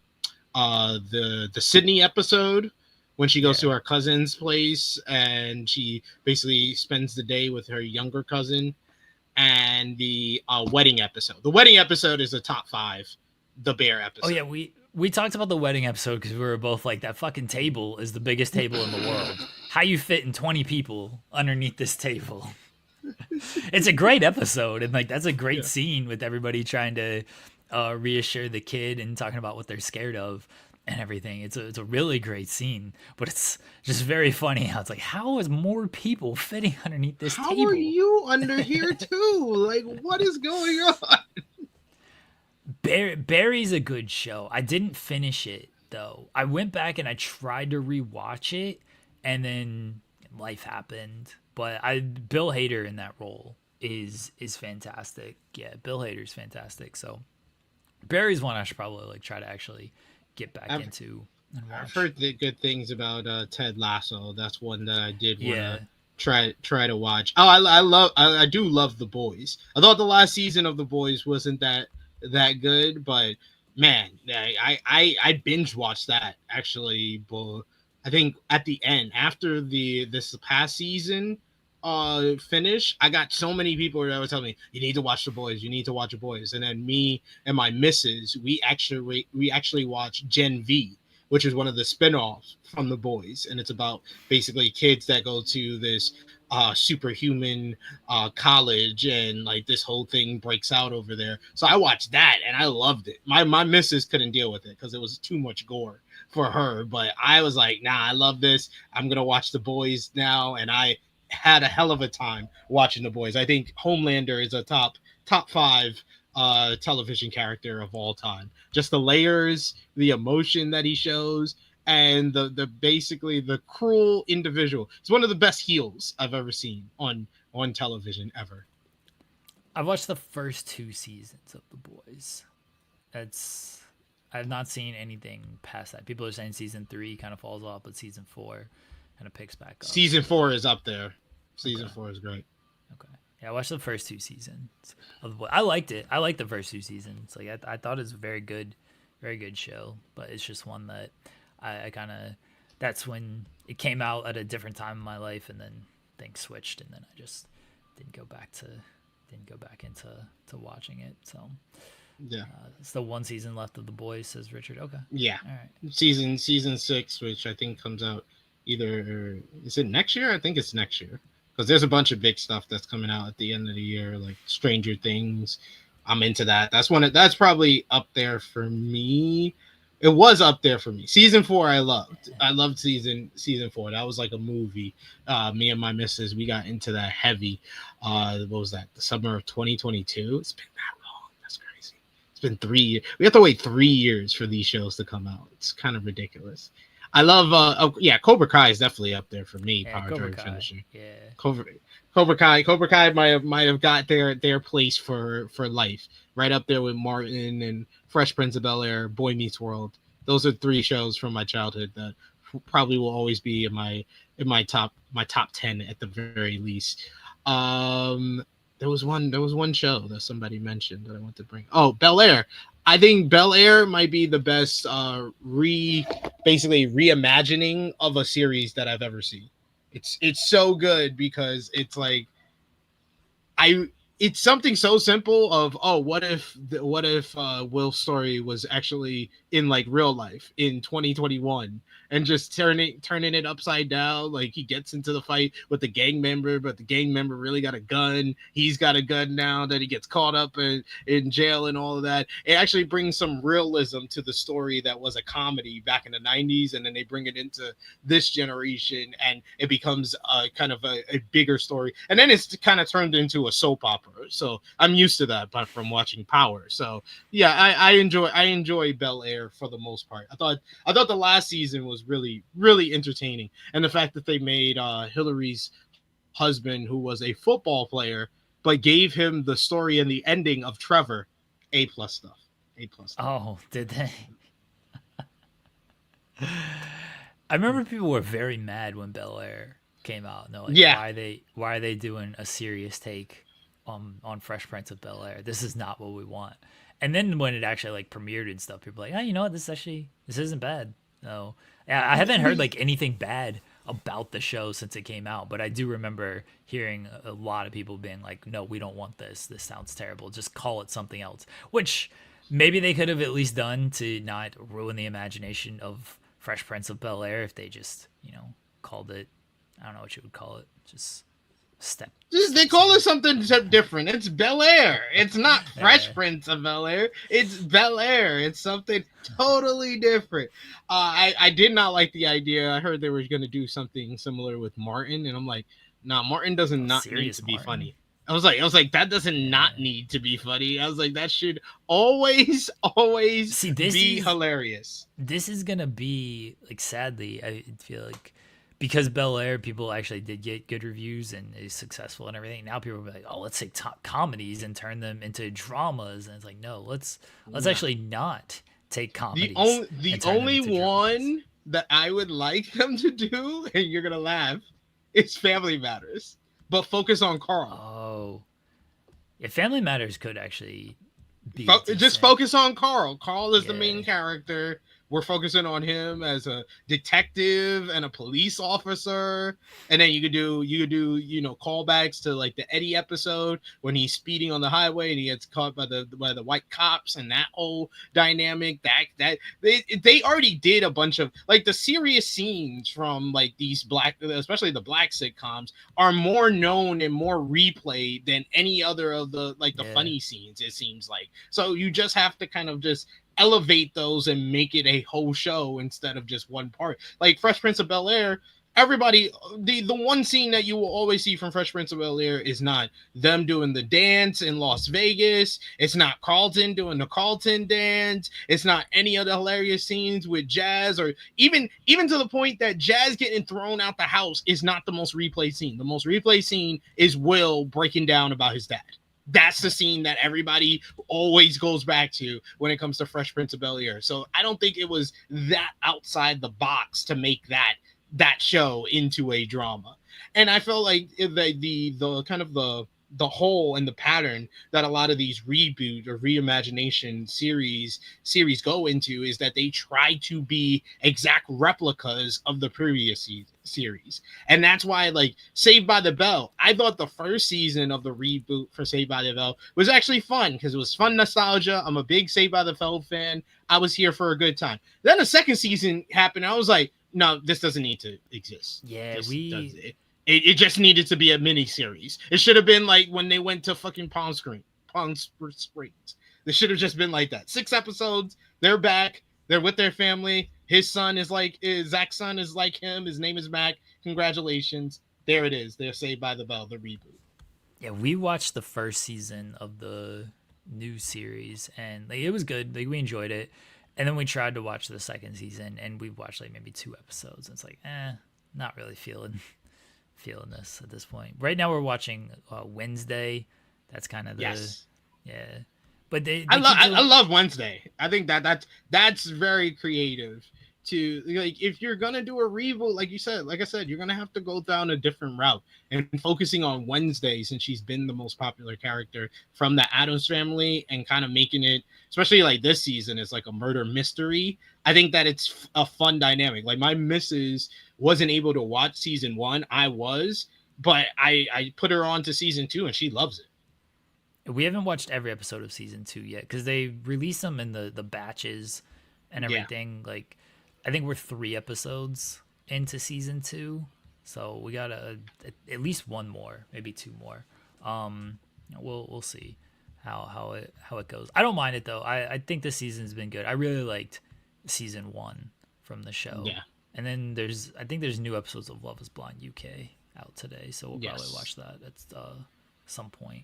Sydney episode when she goes Yeah. to her cousin's place and she basically spends the day with her younger cousin, and the wedding episode. The wedding episode is a top 5. The Bear Oh yeah, episode. we talked about the wedding episode because we were both like, that fucking table is the biggest table in the world. How you fit in 20 people underneath this table? It's a great episode, and like that's a great Yeah. scene with everybody trying to reassure the kid and talking about what they're scared of and everything. It's a really great scene, but it's just very funny how it's like, how is more people fitting underneath this How are table? you under here too? Like, what is going on? Barry's a good show. I didn't finish it though. I went back and I tried to rewatch it, and then life happened. But Bill Hader in that role is fantastic. Yeah, Bill Hader's fantastic. So Barry's one I should probably like try to actually get back I've into and I've watch. heard the good things about Ted Lasso. That's one that I did want Yeah, to try to watch. Oh, I do love The Boys. I thought the last season of The Boys wasn't that that good, but man, I binge watched that actually. But I think at the end, after this past season finish, I got so many people that were telling me, you need to watch the boys, you need to watch the boys. And then me and my missus, we actually watched Gen V, which is one of the spin-offs from the boys, and it's about basically kids that go to this superhuman college, and like this whole thing breaks out over there. So I watched that and I loved it. My missus couldn't deal with it because it was too much gore for her, but I was like, nah, I love this. I'm gonna watch the boys now, and I had a hell of a time watching the boys. I think Homelander is a top five television character of all time. Just the layers, the emotion that he shows, and the basically the cruel individual. It's one of the best heels I've ever seen on television ever. I've watched the first two seasons of The Boys. That's I've not seen anything past that. People are saying season 3 kind of falls off, but season 4 kind of picks back up. Season 4 is up there. Season Okay. 4 is great. Okay. Yeah, I watched the first two seasons of The Boys. I liked it. I liked the first two seasons. Like I thought it was a very good show. But it's just one that I kind of that's when it came out at a different time in my life, and then things switched, and then I just didn't go back to didn't go back into watching it. So Yeah. it's the one season left of The Boys, says Richard. Okay. Yeah. All right. Season 6, which I think comes out either, is it next year? I think it's next year, because there's a bunch of big stuff that's coming out at the end of the year, like Stranger Things. I'm into that. That's probably up there for me. It was up there for me. Season 4 I loved. I loved season 4. That was like a movie. Me and my missus, we got into that heavy. What was that? The summer of 2022. It's been that long. That's crazy. It's been 3 years. We have to wait 3 years for these shows to come out. It's kind of ridiculous. I love Cobra Kai is definitely up there for me. Yeah, Power Cobra Drive Kai. finisher. Yeah. Cobra Kai might have got their place for life, right up there with Martin and Fresh Prince of Bel-Air, Boy Meets World. Those are 3 shows from my childhood that probably will always be in my top 10 at the very least. There was one show that somebody mentioned that I want to bring. Oh, Bel-Air. I think Bel-Air might be the best basically reimagining of a series that I've ever seen. It's so good because it's like I it's something so simple of, oh, what if Will's story was actually in like real life in 2021, and just turning it upside down. Like he gets into the fight with the gang member, but the gang member really got a gun. He's got a gun now that he gets caught up in jail and all of that. It actually brings some realism to the story that was a comedy back in the 90s, and then they bring it into this generation, and it becomes kind of a bigger story, and then it's kind of turned into a soap opera. So I'm used to that, but from watching Power. So yeah, I enjoy Bel-Air for the most part. I thought the last season was really really entertaining, and the fact that they made Hillary's husband, who was a football player, but gave him the story and the ending of Trevor, A+ stuff. A+ stuff. Oh, did they? I remember people were very mad when Bel-Air came out. And they're like, Yeah. why are they doing a serious take on Fresh Prince of Bel-Air? This is not what we want. And then when it actually like premiered and stuff, people were like, oh, you know what? This isn't bad. No, I haven't heard like anything bad about the show since it came out, but I do remember hearing a lot of people being like, no, we don't want this. This sounds terrible. Just call it something else. Which maybe they could have at least done to not ruin the imagination of Fresh Prince of Bel-Air if they just, called it, I don't know what you would call it, just step. They call it something different. It's Bel-Air. It's not Fresh Prince of Bel-Air. It's Bel-Air. It's something totally different. I did not like the idea. I heard they were going to do something similar with Martin, and I'm like, nah, Martin doesn't not need to be funny. I was like, that doesn't not need to be funny. I was like, that should always be hilarious. This is gonna be like, sadly, I feel like, because Bel-Air, people actually did get good reviews and is successful and everything. Now people are like, oh, let's take top comedies and turn them into dramas, and it's like, no, let's actually not take comedies. The only one that I would like them to do, and you're gonna laugh, is Family Matters, but focus on Carl. Oh, yeah, Family Matters could actually be Just decent. focus on Carl. Carl is the Yeah. main character. We're focusing on him as a detective and a police officer, and then you could do callbacks to like the Eddie episode when he's speeding on the highway and he gets caught by the white cops, and that whole dynamic. That they already did a bunch of like the serious scenes from like these black, especially the black sitcoms, are more known and more replayed than any other of the like the Yeah. funny scenes, it seems like. So you just have to kind of just elevate those and make it a whole show instead of just one part. Like Fresh Prince of Bel-Air, everybody, the one scene that you will always see from Fresh Prince of Bel-Air is not them doing the dance in Las Vegas. It's not Carlton doing the Carlton dance. It's not any of the hilarious scenes with Jazz, or even to the point that Jazz getting thrown out the house is not the most replayed scene. The most replayed scene is Will breaking down about his dad. That's the scene that everybody always goes back to when it comes to Fresh Prince of Bel-Air. So I don't think it was that outside the box to make that show into a drama. And I felt like the kind of the whole and the pattern that a lot of these reboot or reimagination series go into is that they try to be exact replicas of the previous series. And that's why, like, Saved by the Bell, I thought the first season of the reboot for Saved by the Bell was actually fun because it was fun nostalgia. I'm a big Saved by the Bell fan. I was here for a good time. Then the second season happened. I was like, no, this doesn't need to exist. Yeah, This does we it just needed to be a mini series. It should have been like when they went to fucking Palm Springs. This should have just been like that. 6 episodes. They're back. They're with their family. His son Zach's son is like him. His name is Mac. Congratulations. There it is. They're Saved by the Bell, the reboot. yeah, we watched the first season of the new series and like it was good. Like we enjoyed it. And then we tried to watch the second season and we watched like maybe 2 episodes. And it's like, not really feeling this at this point. Right now we're watching Wednesday. That's kind of the Yes. yeah. But they I love Wednesday. I think that's very creative. To like, if you're gonna do a reboot, like I said, you're gonna have to go down a different route and focusing on Wednesday since she's been the most popular character from the Addams family and kind of making it, especially like this season, is like a murder mystery. I think that it's a fun dynamic. Like my missus wasn't able to watch season 1, I was, but I put her on to season 2 and she loves it. we haven't watched every episode of season 2 yet because they release them in the batches and Yeah. everything. Like I think we're 3 episodes into season 2, so we got at least one more, maybe 2 more. We'll see how it goes. I don't mind it though. I think the season's been good. I really liked season 1 from the show. Yeah. And then I think there's new episodes of Love Is Blind UK out today, so we'll probably Yes. watch that at some point.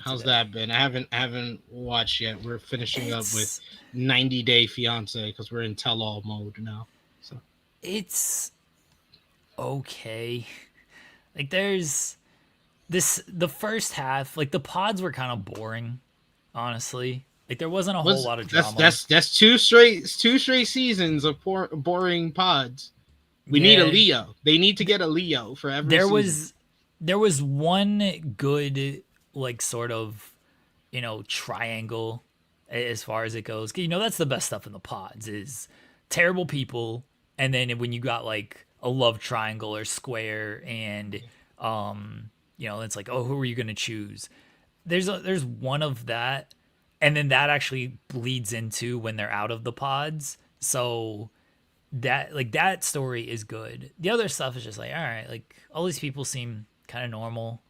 How's Today. that been? I haven't watched yet. We're finishing up with It's 90 Day Fiance because we're in tell-all mode now. So it's okay. Like there's the first half, like the pods were kind of boring, honestly. Like there wasn't a whole lot of drama. That's two straight seasons of boring pods. We need a Yeah, Leo. They need to get a Leo for every there season. was one good like sort of triangle as far as it goes. That's the best stuff in the pods is terrible people, and then when you got like a love triangle or square, and it's like, oh, who are you gonna choose? There's one of that, and then that actually bleeds into when they're out of the pods. So that story is good. The other stuff is just like, all right, like all these people seem kind of normal,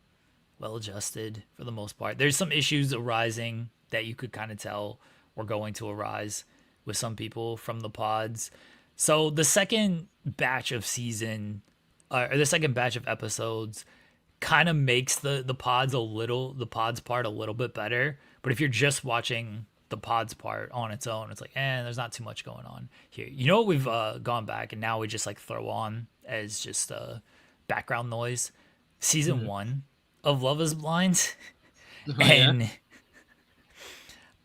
well adjusted for the most part. There's some issues arising that you could kind of tell were going to arise with some people from the pods. So the second batch of or the second batch of episodes kind of makes the pods part a little bit better. But if you're just watching the pods part on its own, it's like, there's not too much going on here. What we've gone back and now we just like throw on as just background noise. Season 1 of Love Is Blind, and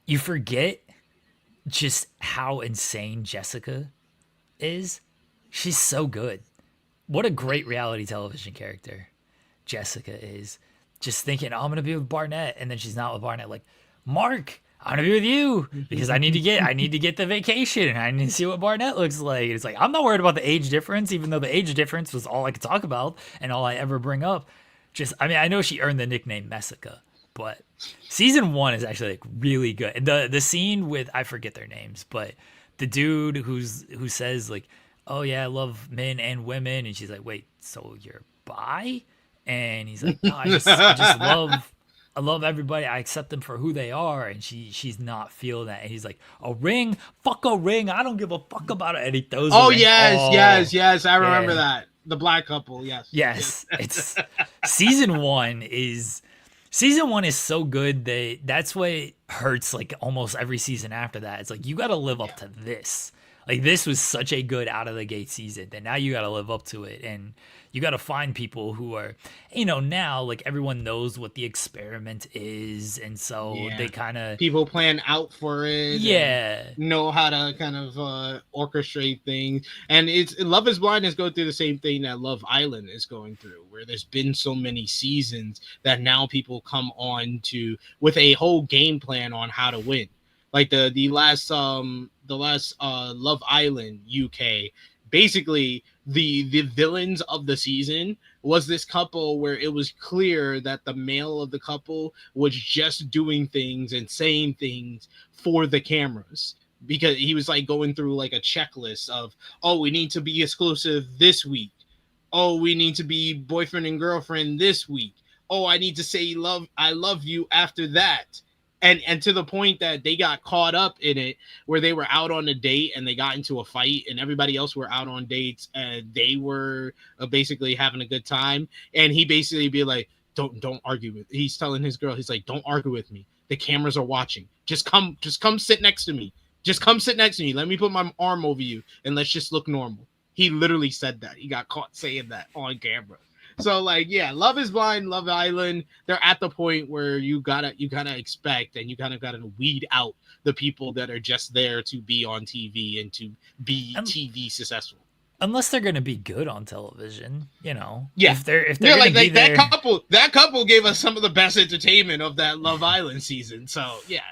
you forget just how insane Jessica is. She's so good. What a great reality television character Jessica is. Just thinking, oh, I'm going to be with Barnett, and then she's not with Barnett. Like, Mark, I want to be with you because I need to get the vacation and I need to see what Barnett looks like. It's like, I'm not worried about the age difference, even though the age difference was all I could talk about and all I ever bring up. Just, I mean, I know she earned the nickname Messica, but season 1 is actually like really good. The scene with, I forget their names, but the dude who says like, oh yeah, I love men and women, and she's like, wait, so you're bi? And he's like, no, I just love everybody. I accept them for who they are. And she's not feeling that. And he's like, a ring? Fuck a ring. I don't give a fuck about it. And he throws Oh, the ring. yes. I remember that. The black couple. Yes. It's season 1 is so good. That's what hurts like almost every season after that. It's like, you got to live up to this. Like, this was such a good out of the gate season that now you got to live up to it. And you got to find people who are, now like everyone knows what the experiment is. And so they kind of, people plan out for it. Yeah. Know how to kind of orchestrate things. And Love is Blind is going through the same thing that Love Island is going through, where there's been so many seasons that now people come on to with a whole game plan on how to win. Like the last Love Island UK, basically the villains of the season was this couple where it was clear that the male of the couple was just doing things and saying things for the cameras, because he was like going through like a checklist of, oh, we need to be exclusive this week. Oh, we need to be boyfriend and girlfriend this week. Oh, I need to say I love you after that. And to the point that they got caught up in it, where they were out on a date and they got into a fight, and everybody else were out on dates and they were basically having a good time. And he basically be like, don't argue with. He's telling his girl, he's like, don't argue with me. The cameras are watching. Just come sit next to me. Just come sit next to me. Let me put my arm over you and let's just look normal. He literally said that. He got caught saying that on camera. So like, yeah, Love is Blind, Love Island, they're at the point where you gotta expect, and you kind of gotta weed out the people that are just there to be on TV and to be TV successful. Unless they're gonna be good on television, Yeah. If they're like there... that couple gave us some of the best entertainment of that Love Island season. So yeah.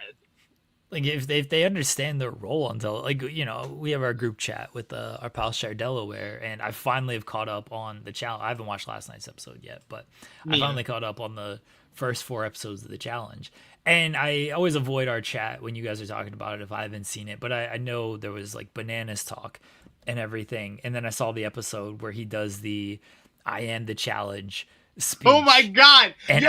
Like if they understand their role until we have our group chat with our pal Share Delaware, and I finally have caught up on the challenge. I haven't watched last night's episode yet, but I finally caught up on the first 4 episodes of the challenge. And I always avoid our chat when you guys are talking about it if I haven't seen it, but I know there was like bananas talk and everything. And then I saw the episode where he does the I am the challenge speech. Oh my god! And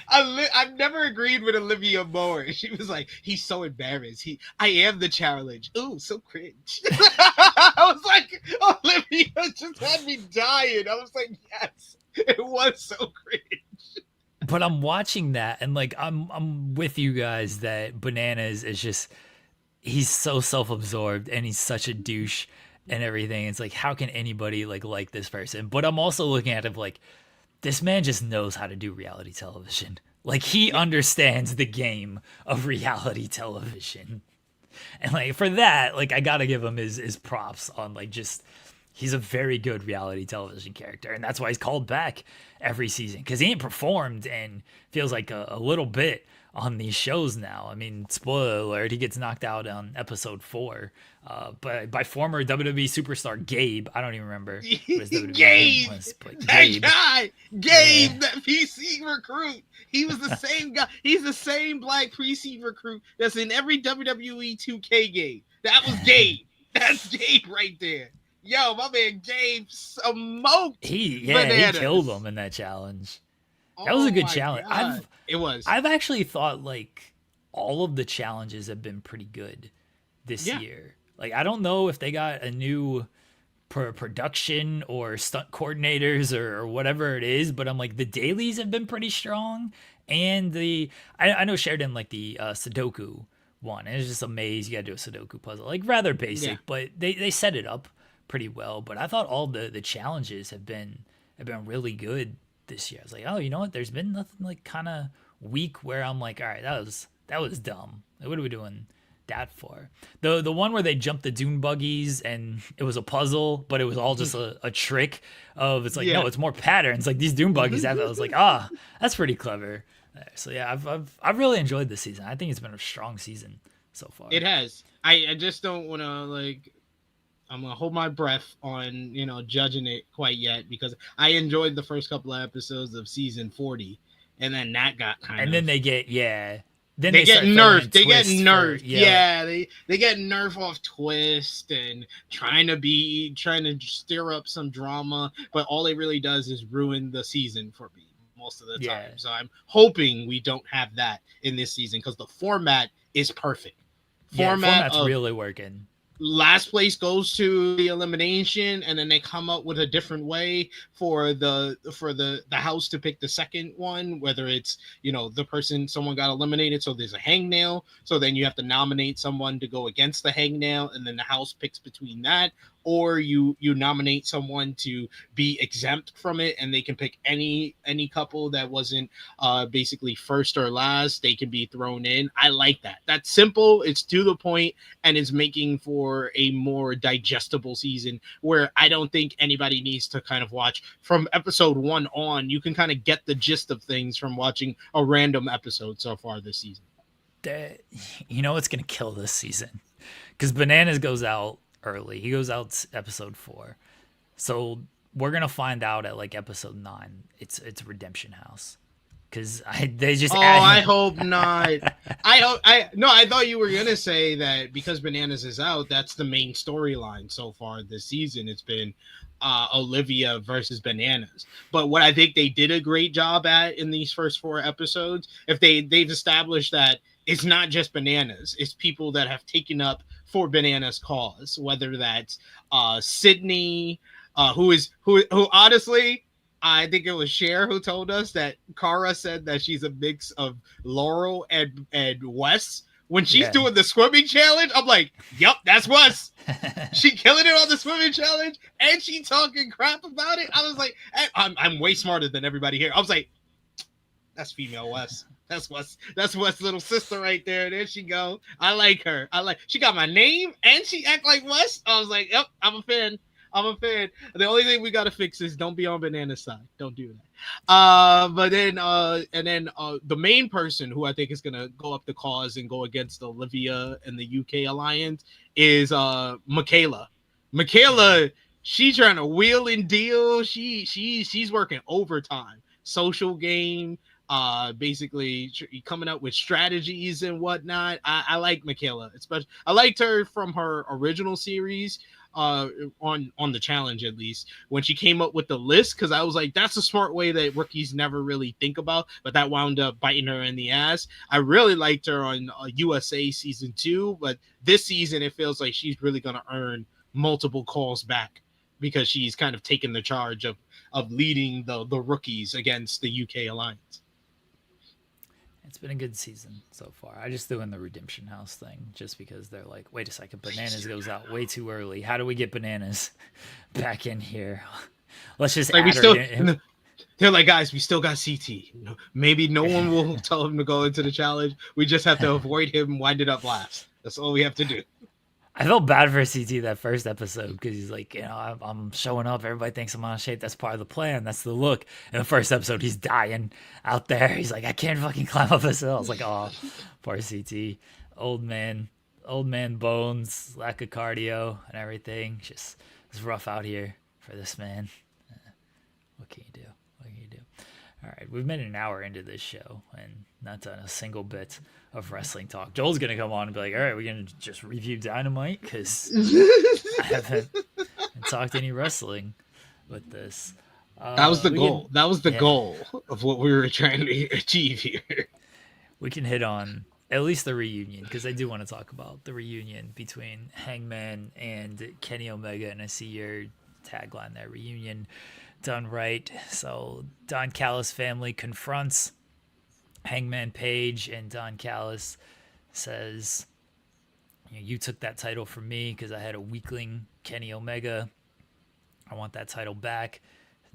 I've never agreed with Olivia more. She was like, he's so embarrassed. I am the challenge. Ooh, so cringe. I was like, Olivia just had me dying. I was like, yes, it was so cringe. But I'm watching that, and like I'm with you guys that Bananas is just, he's so self-absorbed and he's such a douche and everything. It's like, how can anybody like this person? But I'm also looking at him like, this man just knows how to do reality television. Like, he understands the game of reality television. And like, for that, like, I gotta give him his props on like, just, he's a very good reality television character. And that's why he's called back every season, because he ain't performed and feels like a little bit on these shows now. I mean, spoiler alert, he gets knocked out on episode 4 by former WWE superstar Gabe. I don't even remember what his WWE Gabe name was, but Gabe, that PC recruit. He was the same guy. He's the same black PC recruit that's in every WWE 2K game. That was Gabe. That's Gabe right there. Yo, my man Gabe smoked. He killed him in that challenge. That was a good challenge. It was. I've actually thought like all of the challenges have been pretty good this year. Like, I don't know if they got a new production or stunt coordinators or whatever it is, but I'm like, the dailies have been pretty strong. And I know Sheridan like the Sudoku one. It was just a maze. You got to do a Sudoku puzzle. Like, rather basic, but they set it up pretty well. But I thought all the challenges have been really good this year. I was like, oh, you know what? There's been nothing like kind of weak where I'm like, all right, that was dumb. Like, what are we doing that for? The one where they jumped the dune buggies and it was a puzzle, but it was all just a trick of, it's like, no, it's more patterns. Like, these dune buggies have, I was like, that's pretty clever. So yeah, I've really enjoyed this season. I think it's been a strong season so far. It has. I just don't want to like. I'm gonna hold my breath on judging it quite yet because I enjoyed the first couple of episodes of season 40, and then that got and then they get Then they get start throwing in nerfed. They get twists nerfed. For, Yeah, they get nerfed off twist and trying to stir up some drama, but all it really does is ruin the season for me most of the time. So I'm hoping we don't have that in this season because the format is perfect. Format's really working. Last place goes to the elimination, and then they come up with a different way for the house to pick the second one, whether it's someone got eliminated, so there's a hangnail, so then you have to nominate someone to go against the hangnail, and then the house picks between that, or you nominate someone to be exempt from it, and they can pick any couple that wasn't basically first or last. They can be thrown in. I like that. That's simple, it's to the point, and it's making for a more digestible season where I don't think anybody needs to kind of watch from episode 1 on. You can kind of get the gist of things from watching a random episode so far this season. You know what's going to kill this season? Because Bananas goes out early. He goes out episode 4. So we're going to find out at like episode 9. It's Redemption House. Because they just I hope not. I thought you were gonna say that because Bananas is out, that's the main storyline so far this season. It's been Olivia versus Bananas. But what I think they did a great job at in these first 4 episodes, if they've established that it's not just Bananas, it's people that have taken up for Bananas' cause, whether that's Sydney, who honestly, I think it was Cher who told us that Kara said that she's a mix of Laurel and Wes. When she's doing the swimming challenge, I'm like, yep, that's Wes. She killing it on the swimming challenge, and she talking crap about it. I was like, I'm way smarter than everybody here. I was like, that's female Wes. That's Wes' little sister right there. There she go. I like her. She got my name, and she act like Wes. I was like, yep, I'm a fan. The only thing we gotta fix is don't be on Banana's side. Don't do that. But then the main person who I think is gonna go up the cause and go against Olivia and the UK alliance is Michaela. Michaela, she's trying to wheel and deal. She's working overtime. Social game. Basically coming up with strategies and whatnot. I like Michaela, especially. I liked her from her original series. On the challenge, at least when she came up with the list, because I was like, that's a smart way that rookies never really think about, but that wound up biting her in the ass. I really liked her on USA season 2, but this season it feels like she's really going to earn multiple calls back because she's kind of taken the charge of leading the rookies against the UK alliance. It's been a good season so far. I just threw in the Redemption House thing just because they're like, wait a second, Bananas goes out way too early. How do we get Bananas back in here? Let's just add her in. They're like, guys, we still got CT. Maybe no one will tell him to go into the challenge. We just have to avoid him and wind it up last. That's all we have to do. I felt bad for CT that first episode because he's like, I'm showing up. Everybody thinks I'm out of shape. That's part of the plan. That's the look. In the first episode, he's dying out there. He's like, I can't fucking climb up this hill. I was like, oh, poor CT. Old man bones, lack of cardio and everything. It's rough out here for this man. What can you do? All right, we've been an hour into this show and not done a single bit of wrestling talk. Joel's going to come on and be like, all right, we're going to just review Dynamite because I haven't talked any wrestling with this. That was the goal. That was the goal of what we were trying to achieve here. We can hit on at least the reunion because I do want to talk about the reunion between Hangman and Kenny Omega, and I see your tagline there, reunion done right. So Don Callis Family confronts Hangman Page, and Don Callis says, you took that title from me because I had a weakling, Kenny Omega. I want that title back.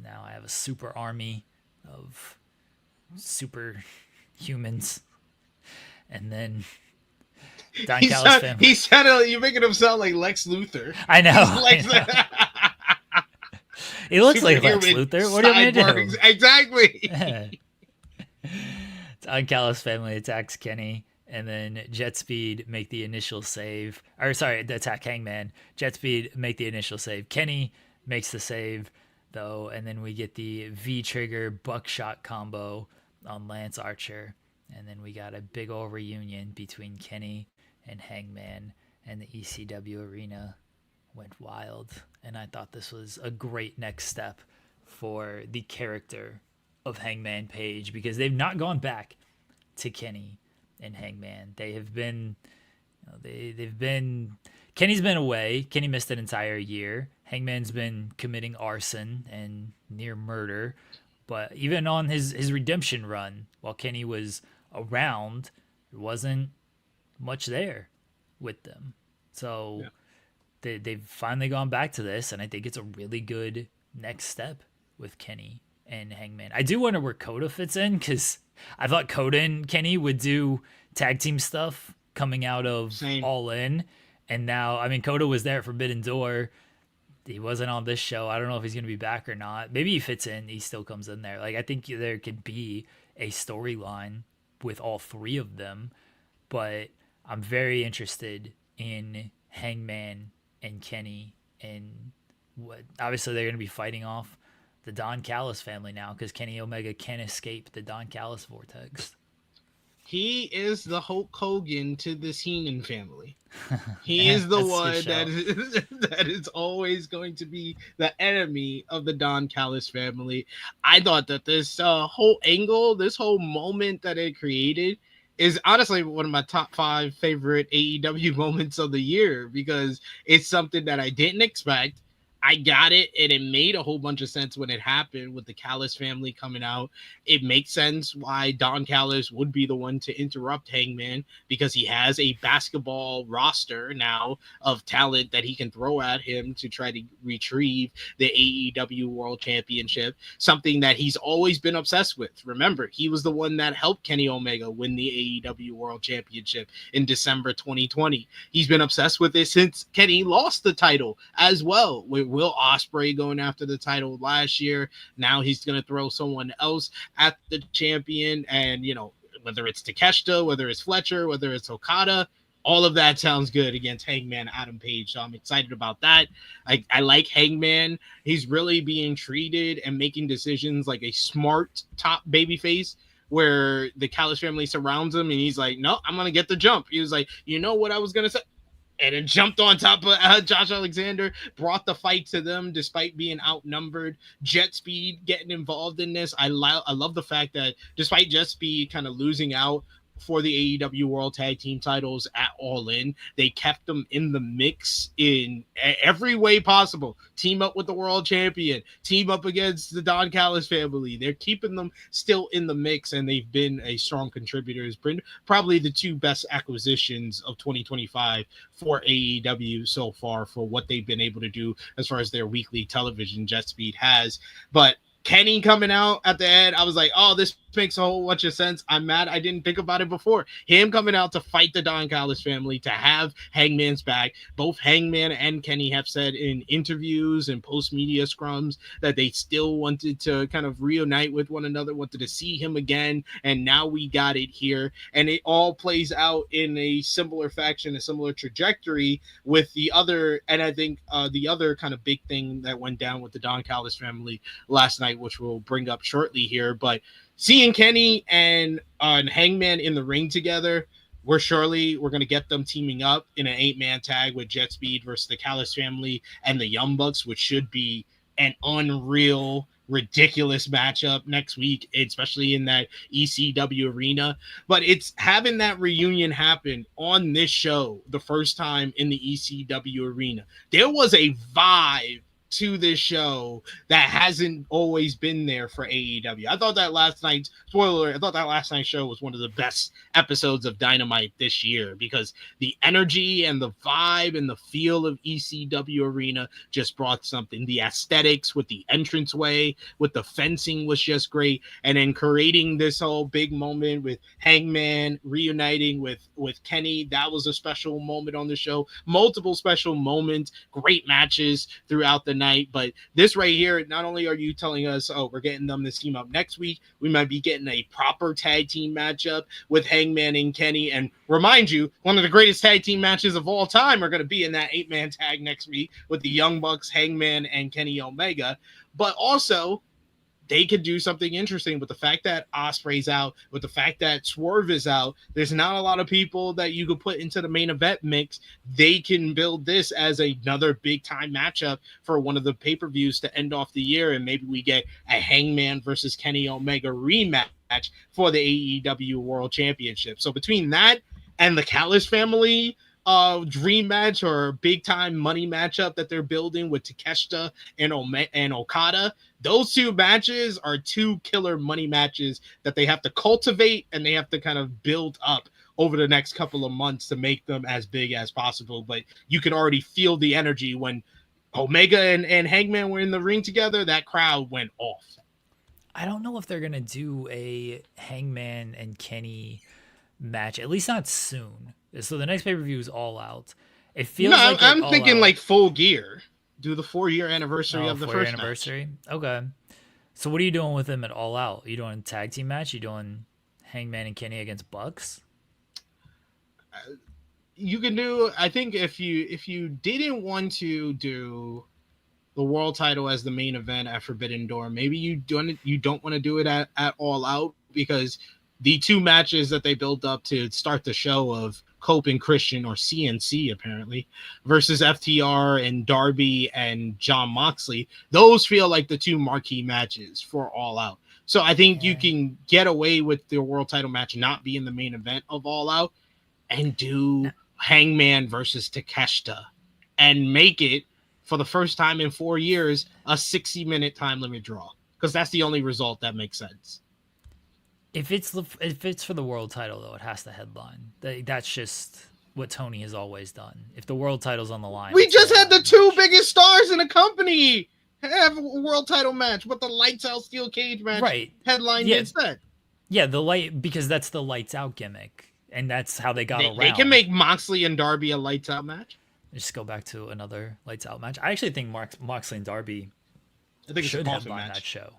Now I have a super army of super humans. And then Don Callis Family. You're making him sound like Lex Luthor. I know. He looks like Lex Luthor. What do you want me to do? Exactly. Don Callis Family attacks Kenny, and then Jet Speed make the initial save. Or sorry, attack Hangman. Jet Speed make the initial save. Kenny makes the save though, and then we get the V trigger buckshot combo on Lance Archer, and then we got a big old reunion between Kenny and Hangman, and the ECW arena went wild. And I thought this was a great next step for the character of Hangman Page, because they've not gone back to Kenny and Hangman. They have been, they've been. Kenny's been away. Kenny missed an entire year. Hangman's been committing arson and near murder. But even on his redemption run, while Kenny was around, there wasn't much there with them. So they've finally gone back to this, and I think it's a really good next step with Kenny and Hangman. I do wonder where Coda fits in, because I thought Coda and Kenny would do tag team stuff coming out of All In. And now, I mean, Coda was there at Forbidden Door. He wasn't on this show. I don't know if he's going to be back or not. Maybe he fits in. He still comes in there. Like, I think there could be a storyline with all three of them. But I'm very interested in Hangman and Kenny. And what, obviously, they're going to be fighting off the Don Callis family now, because Kenny Omega can't escape the Don Callis vortex. He is the Hulk Hogan to the Heenan family. He is the one that is always going to be the enemy of the Don Callis family. I thought that this whole angle, this whole moment that it created, is honestly one of my top 5 favorite AEW moments of the year, because it's something that I didn't expect. I got it, and it made a whole bunch of sense when it happened with the Callis family coming out. It makes sense why Don Callis would be the one to interrupt Hangman, because he has a basketball roster now of talent that he can throw at him to try to retrieve the AEW World Championship, something that he's always been obsessed with. Remember, he was the one that helped Kenny Omega win the AEW World Championship in December 2020. He's been obsessed with it since Kenny lost the title as well, with Will Ospreay going after the title last year. Now he's going to throw someone else at the champion. And, you know, whether it's Takeshita, whether it's Fletcher, whether it's Okada, all of that sounds good against Hangman Adam Page. So I'm excited about that. I like Hangman. He's really being treated and making decisions like a smart top babyface, where the Callis family surrounds him and he's like, no, I'm going to get the jump. He was like, you know what I was going to say? And it jumped on top of Josh Alexander, brought the fight to them despite being outnumbered. Jet Speed getting involved in this. I love the fact that despite Jet Speed kind of losing out for the AEW World Tag Team titles at All In, they kept them in the mix in every way possible. Team up with the world champion, team up against the Don Callis family. They're keeping them still in the mix, and they've been a strong contributor. It's been probably the 2 best acquisitions of 2025 for AEW so far, for what they've been able to do as far as their weekly television. Jet Speed has. But Kenny coming out at the end, I was like, oh, this makes a whole bunch of sense. I'm mad I didn't think about it before. Him coming out to fight the Don Callis family, to have Hangman's back. Both Hangman and Kenny have said in interviews and post-media scrums that they still wanted to kind of reunite with one another, wanted to see him again, and now we got it here. And it all plays out in a similar fashion, a similar trajectory with the other, and I think the other kind of big thing that went down with the Don Callis family last night, which we'll bring up shortly here. But seeing Kenny and Hangman in the ring together, we're going to get them teaming up in an 8-man tag with Jet Speed versus the Callis family and the Young Bucks, which should be an unreal, ridiculous matchup next week, especially in that ECW arena. But it's having that reunion happen on this show the first time in the ECW arena. There was a vibe to this show that hasn't always been there for AEW. I thought that last night's show was one of the best episodes of Dynamite this year, because the energy and the vibe and the feel of ECW arena just brought something. The aesthetics with the entranceway, with the fencing was just great. And then creating this whole big moment with Hangman reuniting with Kenny, that was a special moment on the show. Multiple special moments, great matches throughout the night. But this right here, not only are you telling us, oh, we're getting them this team up next week, we might be getting a proper tag team matchup with Hangman and Kenny. And remind you, one of the greatest tag team matches of all time are going to be in that 8-man tag next week with the Young Bucks, Hangman, and Kenny Omega. But also, they could do something interesting with the fact that Ospreay's out, with the fact that Swerve is out. There's not a lot of people that you could put into the main event mix. They can build this as another big time matchup for one of the pay-per-views to end off the year. And maybe we get a Hangman versus Kenny Omega rematch for the AEW World Championship. So between that and the Callis family dream match or big time money matchup that they're building with Takeshita and Okada, those two matches are two killer money matches that they have to cultivate and they have to kind of build up over the next couple of months to make them as big as possible. But you can already feel the energy when Omega and Hangman were in the ring together. That crowd went off. I don't know if they're gonna do a Hangman and Kenny match, at least not soon. So the next pay-per-view is All Out. It feels like I'm thinking like Full Gear. Do the 4-year anniversary of the first anniversary. Match. Okay. So what are you doing with them at All Out? Are you doing a tag team match? Are you doing Hangman and Kenny against Bucks? You can do. I think if you didn't want to do the world title as the main event at Forbidden Door, maybe you don't want to do it at All Out, because the two matches that they built up to start the show of Cope and Christian, or CNC apparently, versus FTR and Darby and Jon Moxley, those feel like the two marquee matches for All Out. So I think you can get away with the world title match not being the main event of All Out and do Hangman versus Takeshita and make it, for the first time in 4 years, a 60-minute time limit draw, because that's the only result that makes sense. If it's for the world title, though, it has to headline. That's just what Tony has always done. If the world title's on the line, we just had the two biggest stars in the company have a world title match, but the lights out steel cage match headlined instead. Yeah, because that's the lights out gimmick, and that's how they got around. They can make Moxley and Darby a lights out match. Just go back to another lights out match. I actually think Moxley and Darby should headline that show.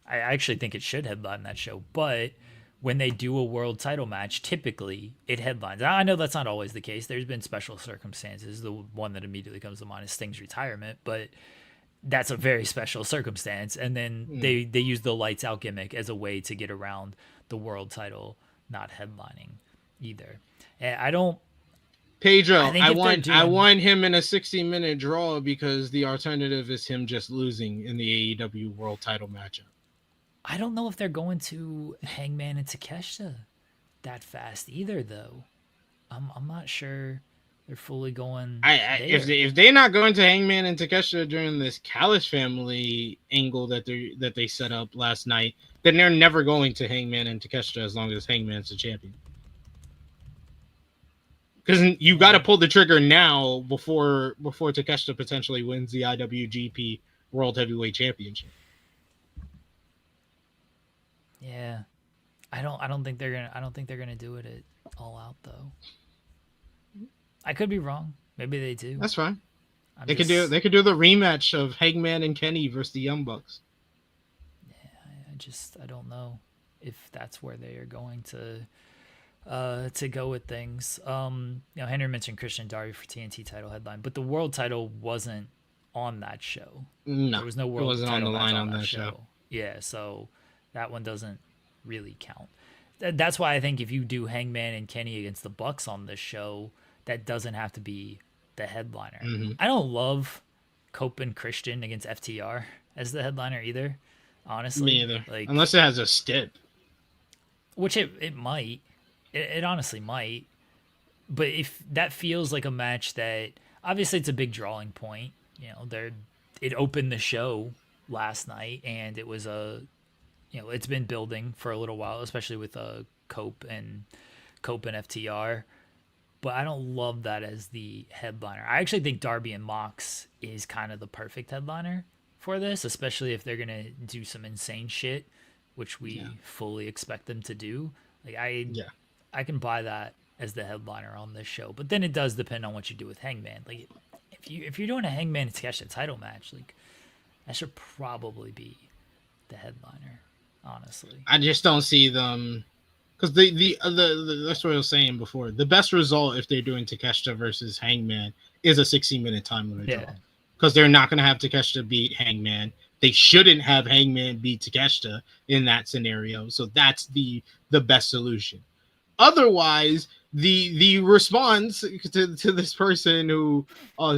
I actually think it should headline that show, but when they do a world title match, typically it headlines. I know that's not always the case. There's been special circumstances. The one that immediately comes to mind is Sting's retirement, but that's a very special circumstance. And then they use the lights out gimmick as a way to get around the world title not headlining either. And I don't. Pedro, I want him in a 60-minute draw, because the alternative is him just losing in the AEW world title matchup. I don't know if they're going to Hangman and Takeshita that fast either, though. I'm not sure they're fully going. If they're not going to Hangman and Takeshita during this Callis family angle that they set up last night, then they're never going to Hangman and Takeshita as long as Hangman's the champion. Because you got to pull the trigger now before Takeshita potentially wins the IWGP World Heavyweight Championship. Yeah, I don't think they're gonna do it at All Out, though. I could be wrong. Maybe they do. That's fine. They could do the rematch of Hangman and Kenny versus the Young Bucks. Yeah, I don't know if that's where they are going to go with things. Henry mentioned Christian Darby for TNT title headline, but the world title wasn't on that show. No, there was no world title on the line on that show. Yeah, so that one doesn't really count. That's why I think if you do Hangman and Kenny against the Bucks on this show, that doesn't have to be the headliner. Mm-hmm. I don't love Cope and Christian against FTR as the headliner either, honestly. Me either. Unless it has a stip. Which it might. It honestly might. But if that feels like a match that, obviously it's a big drawing point. It opened the show last night, and it was it's been building for a little while, especially with Cope and FTR. But I don't love that as the headliner. I actually think Darby and Mox is kind of the perfect headliner for this, especially if they're gonna do some insane shit, which we fully expect them to do. I can buy that as the headliner on this show. But then it does depend on what you do with Hangman. Like, if if you're doing a Hangman and Takeshita title match, like that should probably be the headliner. Honestly, I just don't see them because that's what I was saying before. The best result if they're doing Takeshita versus Hangman is a 60-minute time limit draw, because they're not going to have Takeshita beat Hangman. They shouldn't have Hangman beat Takeshita in that scenario. So that's the best solution. Otherwise, the response to this person who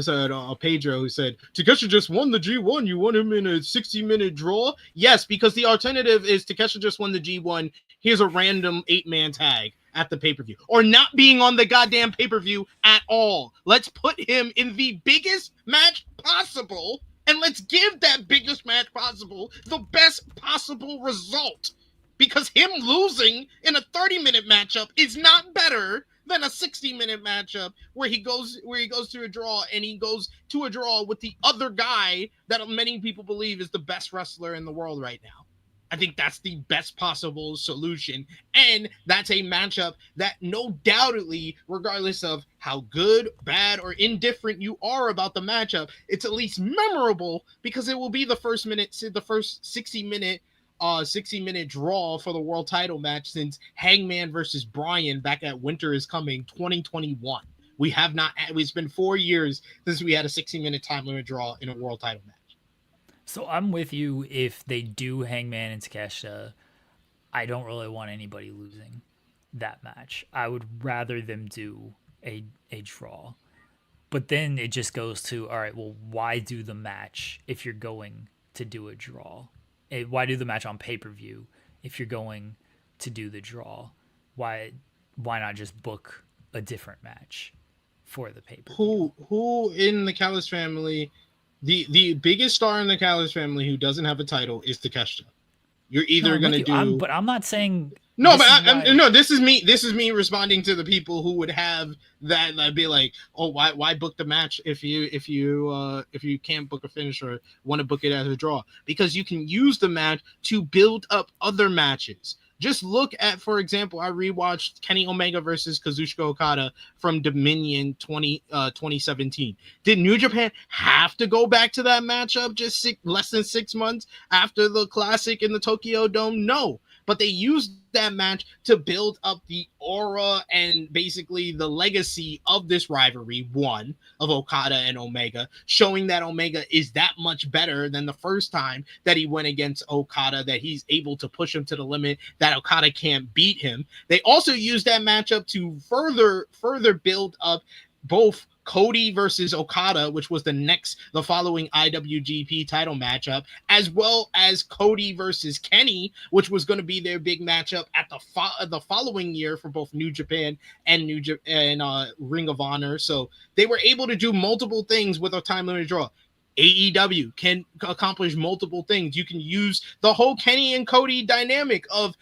said Pedro, who said Takeshita just won the G1. You want him in a 60-minute draw? Yes, because the alternative is Takeshita just won the G1. Here's a random 8-man tag at the pay-per-view, or not being on the goddamn pay-per-view at all. Let's put him in the biggest match possible, and let's give that biggest match possible the best possible result. Because him losing in a 30-minute matchup is not better than a 60-minute matchup where he goes to a draw, and he goes to a draw with the other guy that many people believe is the best wrestler in the world right now. I think that's the best possible solution, and that's a matchup that no doubtedly, regardless of how good, bad, or indifferent you are about the matchup, it's at least memorable because it will be the first 60-minute 60-minute draw for the world title match since Hangman versus Bryan back at Winter is Coming 2021. We have not. It's been 4 years since we had a 60-minute time limit draw in a world title match. So I'm with you. If they do Hangman and Takeshita, I don't really want anybody losing that match. I would rather them do a draw. But then it just goes to, all right, well, why do the match if you're going to do a draw? Why do the match on pay-per-view if you're going to do the draw? Why not just book a different match for the pay-per-view? Who in the Callis family, the biggest star in the Callis family who doesn't have a title is Takeshita. You're either going to do... but I'm not saying... No, but this is me. This is me responding to the people who would have that. I'd be like, oh, why book the match if you can't book a finish or want to book it as a draw? Because you can use the match to build up other matches. Just look at, for example, I rewatched Kenny Omega versus Kazuchika Okada from Dominion 2017. Did New Japan have to go back to that matchup just less than 6 months after the Classic in the Tokyo Dome? No. But they used that match to build up the aura and basically the legacy of this rivalry, one, of Okada and Omega, showing that Omega is that much better than the first time that he went against Okada, that he's able to push him to the limit, that Okada can't beat him. They also used that matchup to further build up both Cody versus Okada, which was the following IWGP title matchup, as well as Cody versus Kenny, which was going to be their big matchup at the following year for both New Japan and Ring of Honor. So they were able to do multiple things with a time limit draw. AEW can accomplish multiple things. You can use the whole Kenny and Cody dynamic of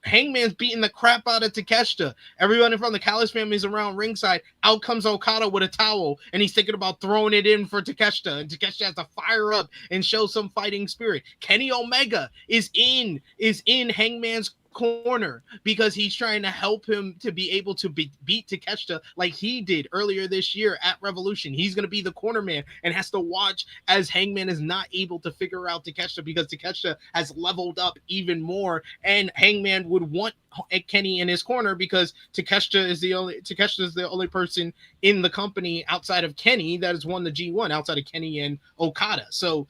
Hangman's beating the crap out of Takeshita. Everyone from the Callis family is around ringside. Out comes Okada with a towel, and he's thinking about throwing it in for Takeshita. And Takeshita has to fire up and show some fighting spirit. Kenny Omega is in Hangman's corner because he's trying to help him to be able to beat Takeshita like he did earlier this year at Revolution. He's going to be the corner man and has to watch as Hangman is not able to figure out Takeshita because Takeshita has leveled up even more, and Hangman would want Kenny in his corner because Takeshita is the only person in the company outside of Kenny that has won the G1 outside of Kenny and Okada. So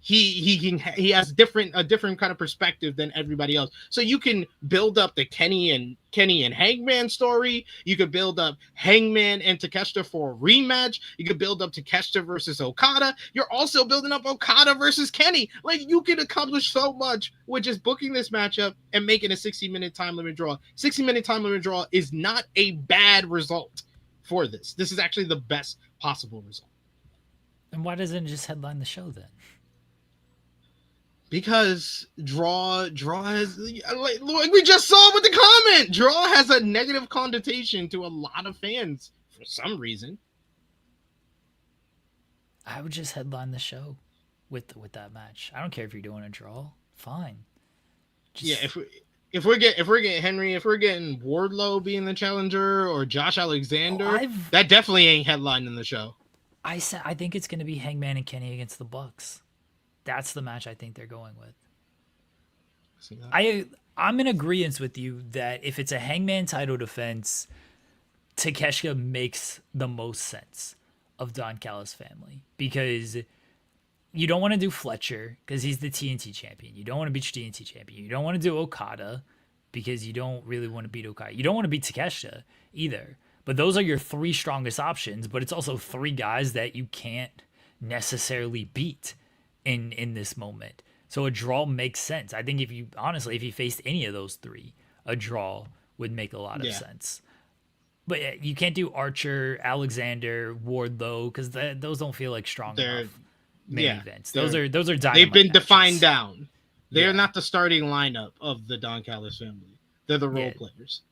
he has a different kind of perspective than everybody else. So you can build up the Kenny and Hangman story. You could build up Hangman and Takeshita for a rematch. You could build up Takeshita versus Okada. You're also building up Okada versus Kenny. Like, you can accomplish so much with just booking this matchup and making a 60-minute time limit draw. 60-minute time limit draw is not a bad result for this. This is actually the best possible result. And why doesn't it just headline the show then? Because draw has, like we just saw with the comment, draw has a negative connotation to a lot of fans for some reason. I would just headline the show with that match. I don't care if you're doing a draw. Fine. If we're getting Wardlow being the challenger or Josh Alexander, that definitely ain't headlining the show. I think it's going to be Hangman and Kenny against the Bucks. That's the match I think they're going with. I'm in agreement with you that if it's a Hangman title defense, Takeshita makes the most sense of Don Callis Family, because you don't want to do Fletcher because he's the TNT champion. You don't want to beat your TNT champion. You don't want to do Okada because you don't really want to beat Okada. You don't want to beat Takeshita either. But those are your three strongest options, but it's also three guys that you can't necessarily beat in this moment. So a draw makes sense. I think if you faced any of those three, a draw would make a lot of sense. But you can't do Archer, Alexander, Wardlow, because those don't feel like strong enough main events. Those are Dynamite they've been matches. defined down. They're not the starting lineup of the Don Callis family. They're the role players.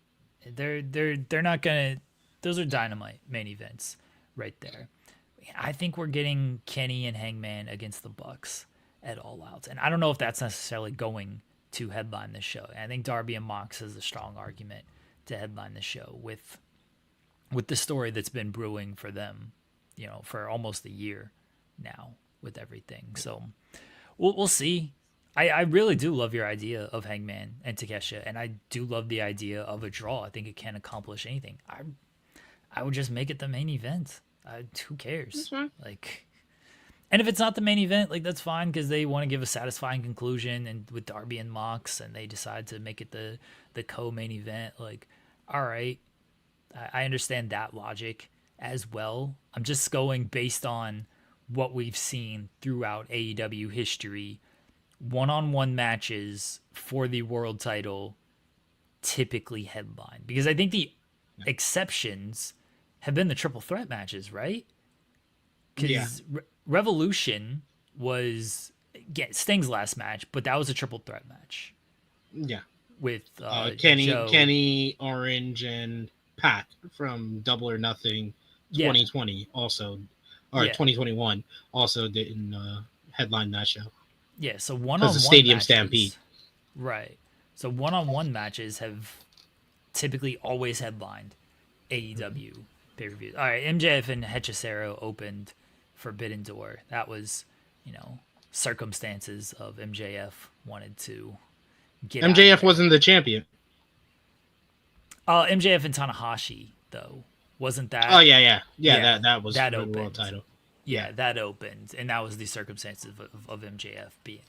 They're not gonna. Those are Dynamite main events right there. I think we're getting Kenny and Hangman against the Bucks at All Out, and I don't know if that's necessarily going to headline this show. And I think Darby and Mox is a strong argument to headline the show with the story that's been brewing for them, for almost a year now with everything. So we'll see. I really do love your idea of Hangman and Takeshita, and I do love the idea of a draw. I think it can accomplish anything. I would just make it the main event. Who cares? And if it's not the main event, that's fine, because they want to give a satisfying conclusion, and with Darby and Mox, and they decide to make it the co-main event. All right, I understand that logic as well. I'm just going based on what we've seen throughout AEW history. One-on-one matches for the world title typically headline, because I think the exceptions have been the triple threat matches, right? Because Revolution was Sting's last match, but that was a triple threat match. Yeah, with Kenny, Orange, and Pat from Double or Nothing 2020 also, or 2021 also didn't headline that show. Yeah, so one-on-one Stadium matches, Stampede. Right. So one-on-one matches have typically always headlined AEW pay-per-views. All right, MJF and Hechicero opened Forbidden Door. That was, circumstances of MJF wanted to get MJF wasn't the champion. MJF and Tanahashi, though. Wasn't that? Oh, yeah. That was that the opened. world title. Yeah, that opened, and that was the circumstances of MJF being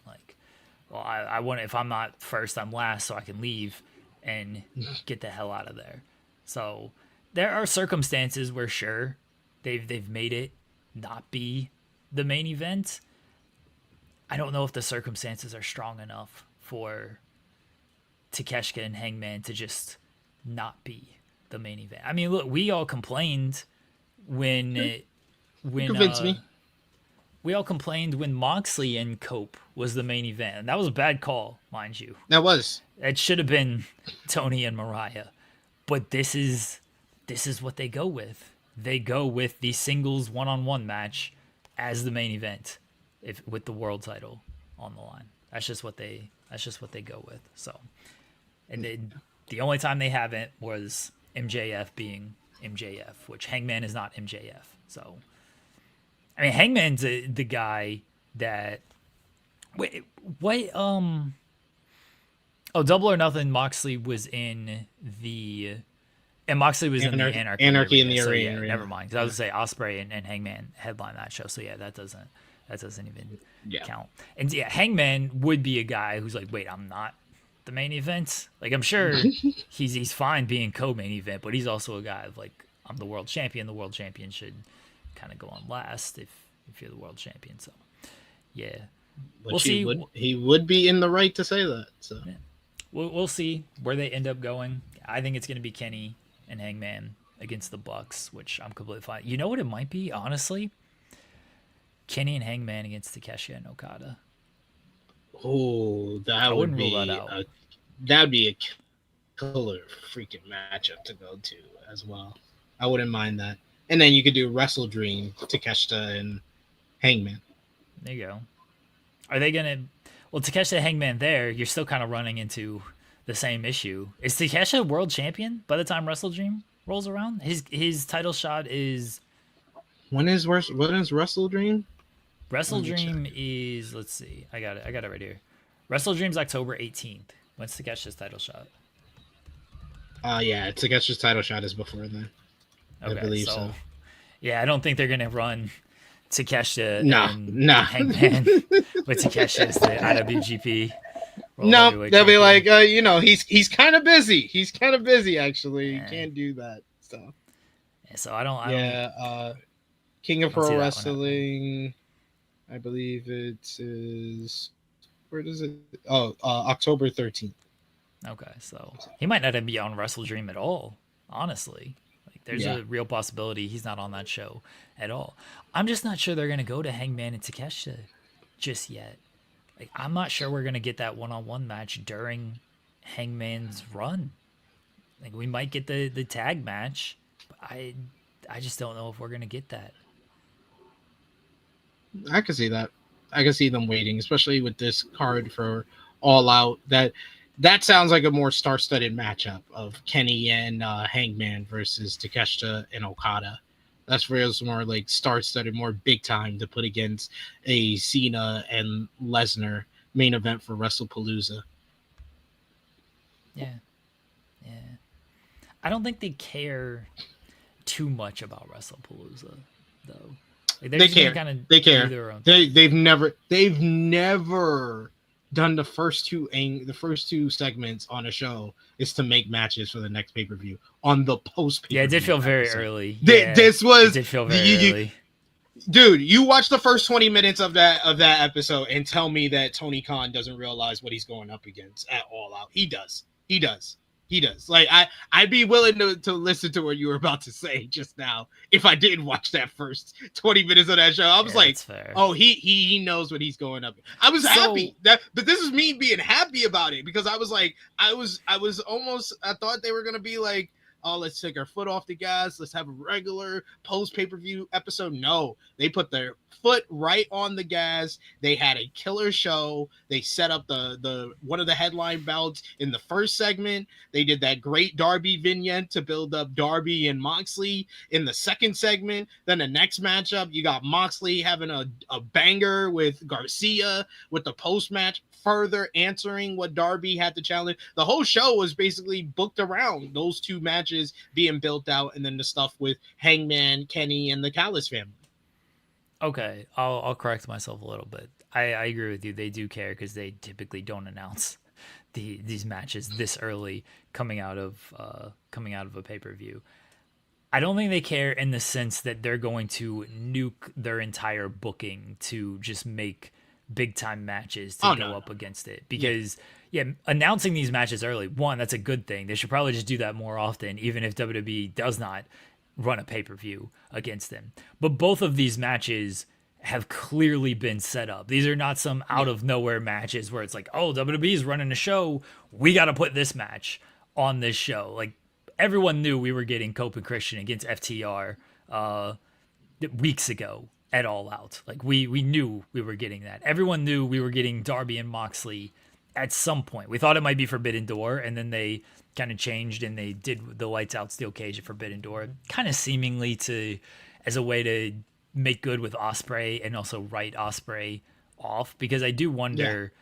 well, I want, if I'm not first, I'm last, so I can leave and get the hell out of there. So there are circumstances where sure, they've made it not be the main event. I don't know if the circumstances are strong enough for Takeshita and Hangman to just not be the main event. I mean, look, we all complained when convince me. We all complained when Moxley and Cope was the main event, and that was a bad call, mind you. That was. It should have been Tony and Mariah, but this is what they go with. They go with the singles one-on-one match as the main event, with the world title on the line. That's just what they go with. So, and the only time they haven't was MJF being MJF, which Hangman is not MJF. So, I mean, Hangman's the guy that. Wait, what? Double or Nothing. Moxley was in the. And Moxley was in the Anarchy in the Arena. So, never mind. Because I was going to say Ospreay and Hangman headline that show. So yeah, that doesn't even count. And yeah, Hangman would be a guy who's wait, I'm not the main event. I'm sure he's fine being co-main event, but he's also a guy of I'm the world champion. The world champion should kind of go on last if you're the world champion. So yeah, we'll see. He would be in the right to say that. So yeah. We'll see where they end up going. I think it's going to be Kenny and Hangman against the Bucks, which I'm completely fine. You know what it might be, honestly? Kenny and Hangman against Takeshita and Okada. Oh, that would be a killer freaking matchup to go to as well. I wouldn't mind that. And then you could do Wrestle Dream, Takeshita and Hangman. There you go. Are they gonna? Well, Takeshita and Hangman there, you're still kind of running into the same issue. Is Takeshita world champion by the time Wrestle Dream rolls around? His title shot is when is Wrestle Dream? Wrestle Let me check. Dream is, let's see, I got it right here. Wrestle Dream's October 18th. When's Takeshita's title shot? Yeah, Takeshi's title shot is before then. I Okay, believe so so. yeah, I don't think they're gonna run Takeshita Nah, and nah. Hangman with Takeshita as the IWGP World No, Heavyweight they'll be Champion. like, he's kind of busy. He's kind of busy actually. He Eh, can't do that. So so yeah, King I of don't see Pro that one happening. Wrestling. I believe it is. Where does it? Oh, October 13th. Okay, so he might not be on Wrestle Dream at all. Honestly, like there's Yeah, a real possibility he's not on that show at all. I'm just not sure they're gonna go to Hangman and Takeshita just yet. Like I'm not sure we're gonna get that one-on-one match during Hangman's run. Like we might get the tag match, but I just don't know if we're gonna get that. I can see that. I can see them waiting, especially with this card for All Out. That sounds like a more star-studded matchup of Kenny and Hangman versus Takeshita and Okada. That's feels more like star-studded, more big time to put against a Cena and Lesnar main event for WrestlePalooza. Yeah, yeah. I don't think they care too much about WrestlePalooza though. Like they're They just gonna care. kind They of do care. their own thing. They've never done the first two segments on a show is to make matches for the next pay per view on the post pay Yeah, it per did view feel very episode. early. Yeah, This it was did feel very you, early. dude. You watch the first 20 minutes of that episode and tell me that Tony Khan doesn't realize what he's going up against at All Out. He does. He does. He does. Like I'd be willing to listen to what you were about to say just now if I didn't watch that first 20 minutes of that show. I was Yeah, like, that's fair. oh, he knows what he's going up. I was So happy but this is me being happy about it because I was like, I was almost I thought they were gonna be like, oh, let's take our foot off the gas. Let's have a regular post pay per view episode. No, they put their foot right on the gas. They had a killer show. They set up the one of the headline bouts in the first segment. They did that great Darby vignette to build up Darby and Moxley in the second segment. Then the next matchup, you got Moxley having a banger with Garcia with the post match further answering what Darby had to challenge. The whole show was basically booked around those two matches being built out, and then the stuff with Hangman, Kenny, and the Callis family. okay, I'll correct myself a little bit. I agree with you. They do care because they typically don't announce these matches this early coming out of a pay per view. I don't think they care in the sense that they're going to nuke their entire booking to just make big time matches to Oh go no, up against it. yeah, Because yeah, announcing these matches early, one, that's a good thing. They should probably just do that more often, even if WWE does not run a pay per view against them. But both of these matches have clearly been set up. These are not some out yeah, of nowhere matches where it's like, oh, WWE is running a show. We got to put this match on this show. Like everyone knew we were getting Cope and Christian against FTR weeks ago at All Out. Like we knew we were getting that. Everyone knew we were getting Darby and Moxley at some point. We thought it might be Forbidden Door, and then they kind of changed and they did the lights out steel cage at Forbidden Door, kind of seemingly to as a way to make good with Osprey and also write Osprey off, because I do yeah. wonder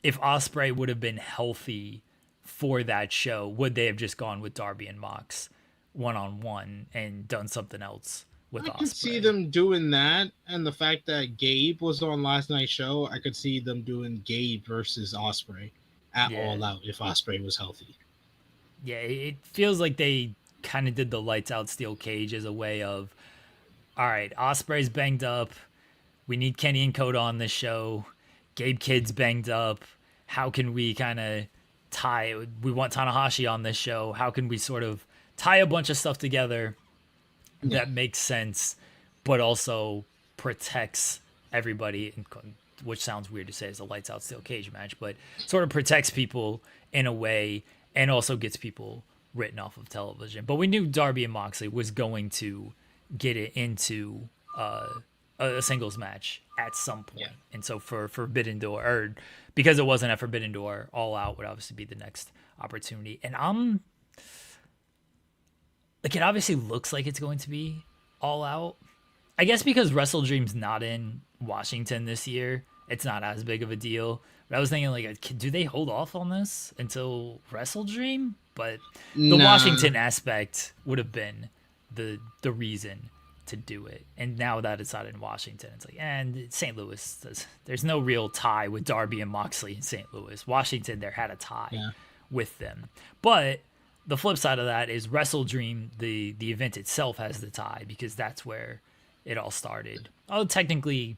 if Osprey would have been healthy for that show, would they have just gone with Darby and Mox one on one and done something else with I could see Osprey? them doing that, and the fact that Gabe was on last night's show, I could see them doing Gabe versus Osprey at Yeah, All Out if Osprey was healthy. yeah. It feels like they kind of did the lights out steel cage as a way of, all right, Osprey's banged up. We need Kenny and Coda on this show. Gabe Kidd's banged up. How can we kind of tie? We want Tanahashi on this show. How can we sort of tie a bunch of stuff together Yeah, that makes sense, but also protects everybody? Which sounds weird to say as a lights out steel cage match, but sort of protects people in a way and also gets people written off of television. But we knew Darby and Moxley was going to get it into a singles match at some yeah. point. And so for Forbidden Door, or because it wasn't at Forbidden Door, All Out would obviously be the next opportunity. And I'm like, it obviously looks like it's going to be All Out. I guess because Wrestle Dream's not in Washington this year, it's not as big of a deal. But I was thinking, like, do they hold off on this until Wrestle Dream? But the Nah. Washington aspect would have been the reason to do it. And now that it's not in Washington, it's like, and St. Louis, there's no real tie with Darby and Moxley in St. Louis. Washington, there had a tie Yeah. with them. But the flip side of that is Wrestle Dream, the event itself has the tie because that's where it all started. Oh, technically,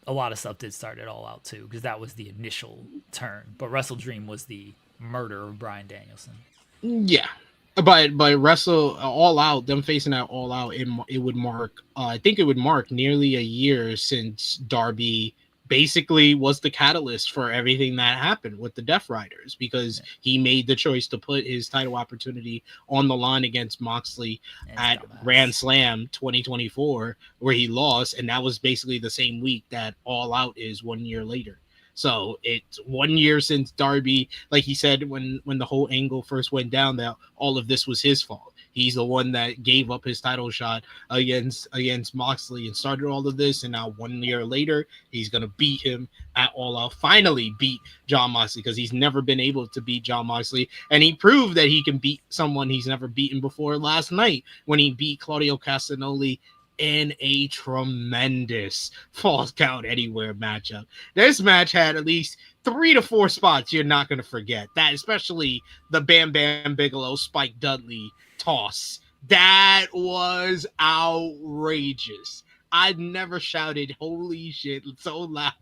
a lot of stuff did start it all out too because that was the initial turn. But Wrestle Dream was the murder of Bryan Danielson. Yeah. But Wrestle All Out, them facing that All Out, it would mark. I think it would mark nearly a year since Darby basically was the catalyst for everything that happened with the Death Riders because he made the choice to put his title opportunity on the line against Moxley at Grand Slam 2024, where he lost, and that was basically the same week that All Out is 1 year later. So it's 1 year since Darby, like he said when the whole angle first went down, that all of this was his fault. He's the one that gave up his title shot against Moxley and started all of this. And now 1 year later, he's gonna beat him at All Out. Finally beat Jon Moxley because he's never been able to beat Jon Moxley, and he proved that he can beat someone he's never beaten before last night when he beat Claudio Castagnoli in a tremendous Falls Count Anywhere matchup. This match had at least 3 to 4 spots you're not going to forget. That, especially the Bam Bam Bigelow Spike Dudley toss. That was outrageous. I'd never shouted "holy shit" so loud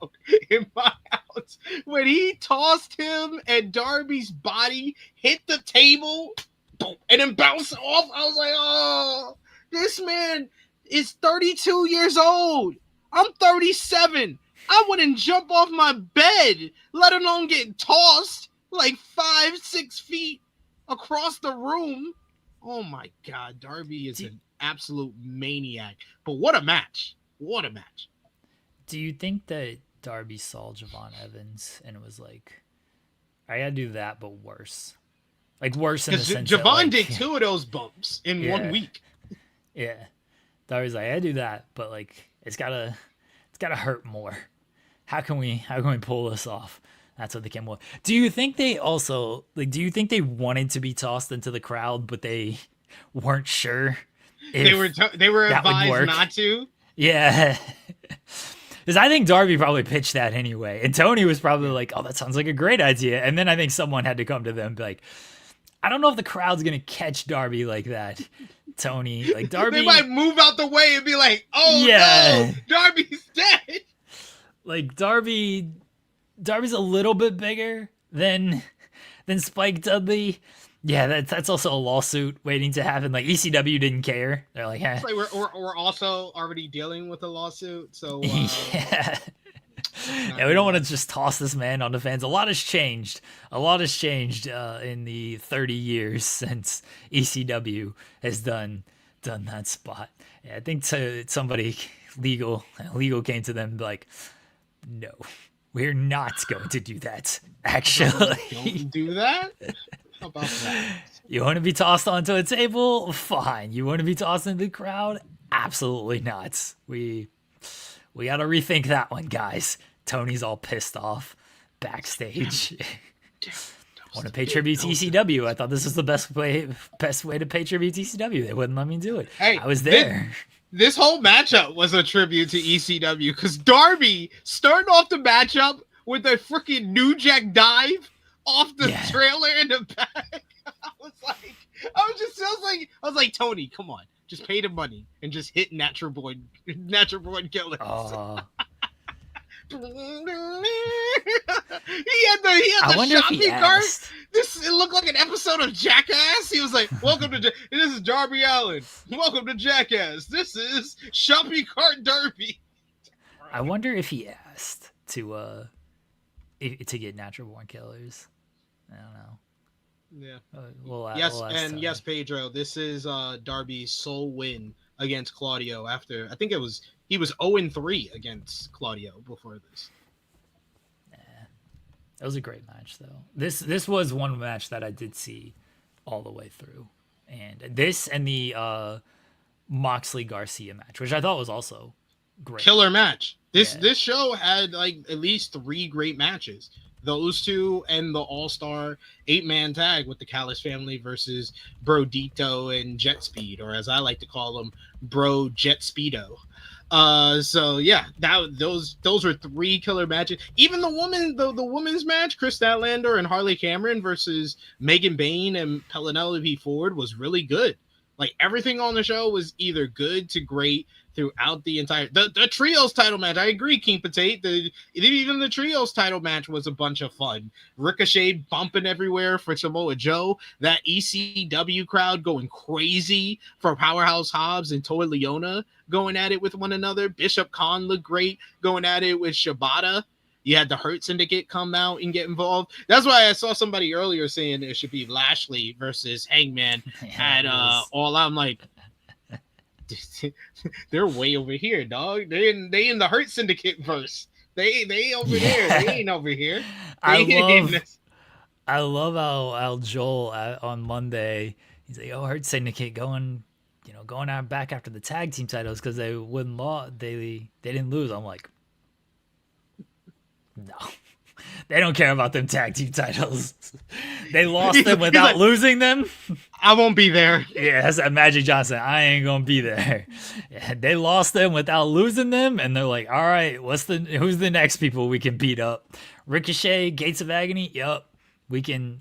in my house when he tossed him and Darby's body hit the table, boom, and then bounced off. I was like, oh, this man is 32 years old. I'm 37. I wouldn't jump off my bed, let alone get tossed like 5-6 feet across the room. Oh my God, Darby is an absolute maniac. But what a match. What a match. Do you think that Darby saw Javon Evans and was like, I gotta do that, but worse? Like worse in the sense Javon that, like, did 2 of those bumps in 1 week. Yeah. Darby's like, I do that, but like it's gotta hurt more. How can we pull this off? That's what they came with. Do you think they also do you think they wanted to be tossed into the crowd, but they weren't sure? They were advised not to. Yeah. Because I think Darby probably pitched that anyway. And Tony was probably like, oh, that sounds like a great idea. And then I think someone had to come to them and be like, I don't know if the crowd's going to catch Darby like that, Tony. Like, Darby. They might move out the way and be like, oh, no, Darby's dead. Like, Darby's a little bit bigger than Spike Dudley. Yeah, that's also a lawsuit waiting to happen. Like, ECW didn't care. They're like, eh. Like we're also already dealing with a lawsuit, so yeah, we don't want to just toss this man on the fans. A lot has changed. In the 30 years since ECW has done that spot. Yeah, I think somebody legal came to them like, no, we're not going to do that. Actually, don't do that. How about that? You want to be tossed onto a table? Fine. You want to be tossed into the crowd? Absolutely not. We got to rethink that one, guys. Tony's all pissed off backstage. Want to pay tribute to ECW? I thought this was the best way to pay tribute to ECW. They wouldn't let me do it. Hey, I was there. This whole matchup was a tribute to ECW because Darby started off the matchup with a freaking New Jack dive off the trailer in the back. I was like, Tony, come on, just pay the money and just hit Natural Born Killers. He had the shopping cart. It looked like an episode of Jackass. He was like, "Welcome to this is Darby Allin. Welcome to Jackass. This is shopping cart Darby." I wonder if he asked to get Natural Born Killers. I don't know. Yeah. Yes, Pedro. This is Darby's sole win against Claudio after I think he was 0-3 against Claudio before this. It was a great match though. This was one match that I did see all the way through. And this and the Moxley Garcia match, which I thought was also great. Killer match. This Yeah. this show had like at least 3 great matches. Those two and the All-Star 8-man tag with the Callis family versus Brodito and Jet Speed, or as I like to call them, Bro Jet Speedo. So yeah, those were 3 killer matches. Even the women's match, Chris Statlander and Harley Cameron versus Megan Bain and Penelope Ford was really good. Like everything on the show was either good to great throughout the entire the trios title match. I agree, King Potate. Even the trios title match was a bunch of fun. Ricochet bumping everywhere for Samoa Joe. That ECW crowd going crazy for Powerhouse Hobbs and Toy Leona going at it with one another. Bishop Khan looked great going at it with Shibata. You had the Hurt Syndicate come out and get involved. That's why I saw somebody earlier saying it should be Lashley versus Hangman at All Out. I'm like, they're way over here, dog. They in the Hurt Syndicate verse. They over there. They ain't over here. I love how Joel on Monday, he's like, "Oh, Hurt Syndicate going out back after the tag team titles because they wouldn't they didn't lose." I'm like, no, they don't care about them tag team titles. They lost them without losing them. I won't be there. Yeah, that's that Magic Johnson. I ain't gonna be there. Yeah, they lost them without losing them, and they're like, all right, who's the next people we can beat up? Ricochet, Gates of Agony. Yup, we can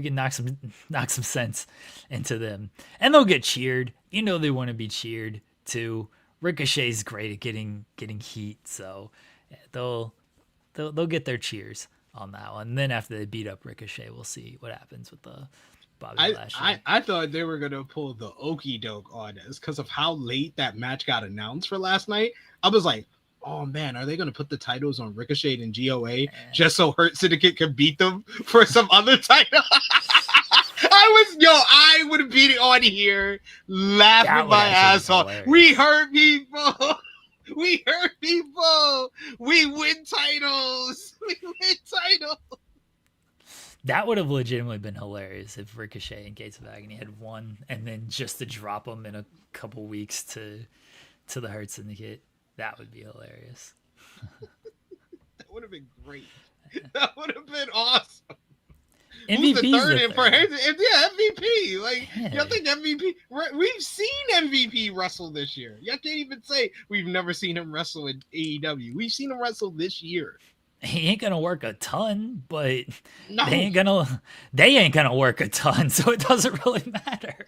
knock some sense into them, and they'll get cheered. You know they want to be cheered too. Ricochet's great at getting heat, so yeah, they'll get their cheers on that one. And then after they beat up Ricochet, we'll see what happens with the Bobby Lashley. I thought they were gonna pull the okey doke on us because of how late that match got announced for last night. I was like, oh man, are they gonna put the titles on Ricochet and GOA just so Hurt Syndicate can beat them for some other title? I would be on here laughing my ass off. We hurt people. We hurt people. We win titles. That would have legitimately been hilarious if Ricochet and Gates of Agony had won, and then just to drop them in a couple weeks to the Hurt Syndicate. That would be hilarious. That would have been great. That would have been awesome. MVP's Who's the third in for MVP? Like, y'all think MVP? We've seen MVP wrestle this year. Y'all can't even say we've never seen him wrestle in AEW. We've seen him wrestle this year. He ain't gonna work a ton, but they ain't gonna work a ton, so it doesn't really matter.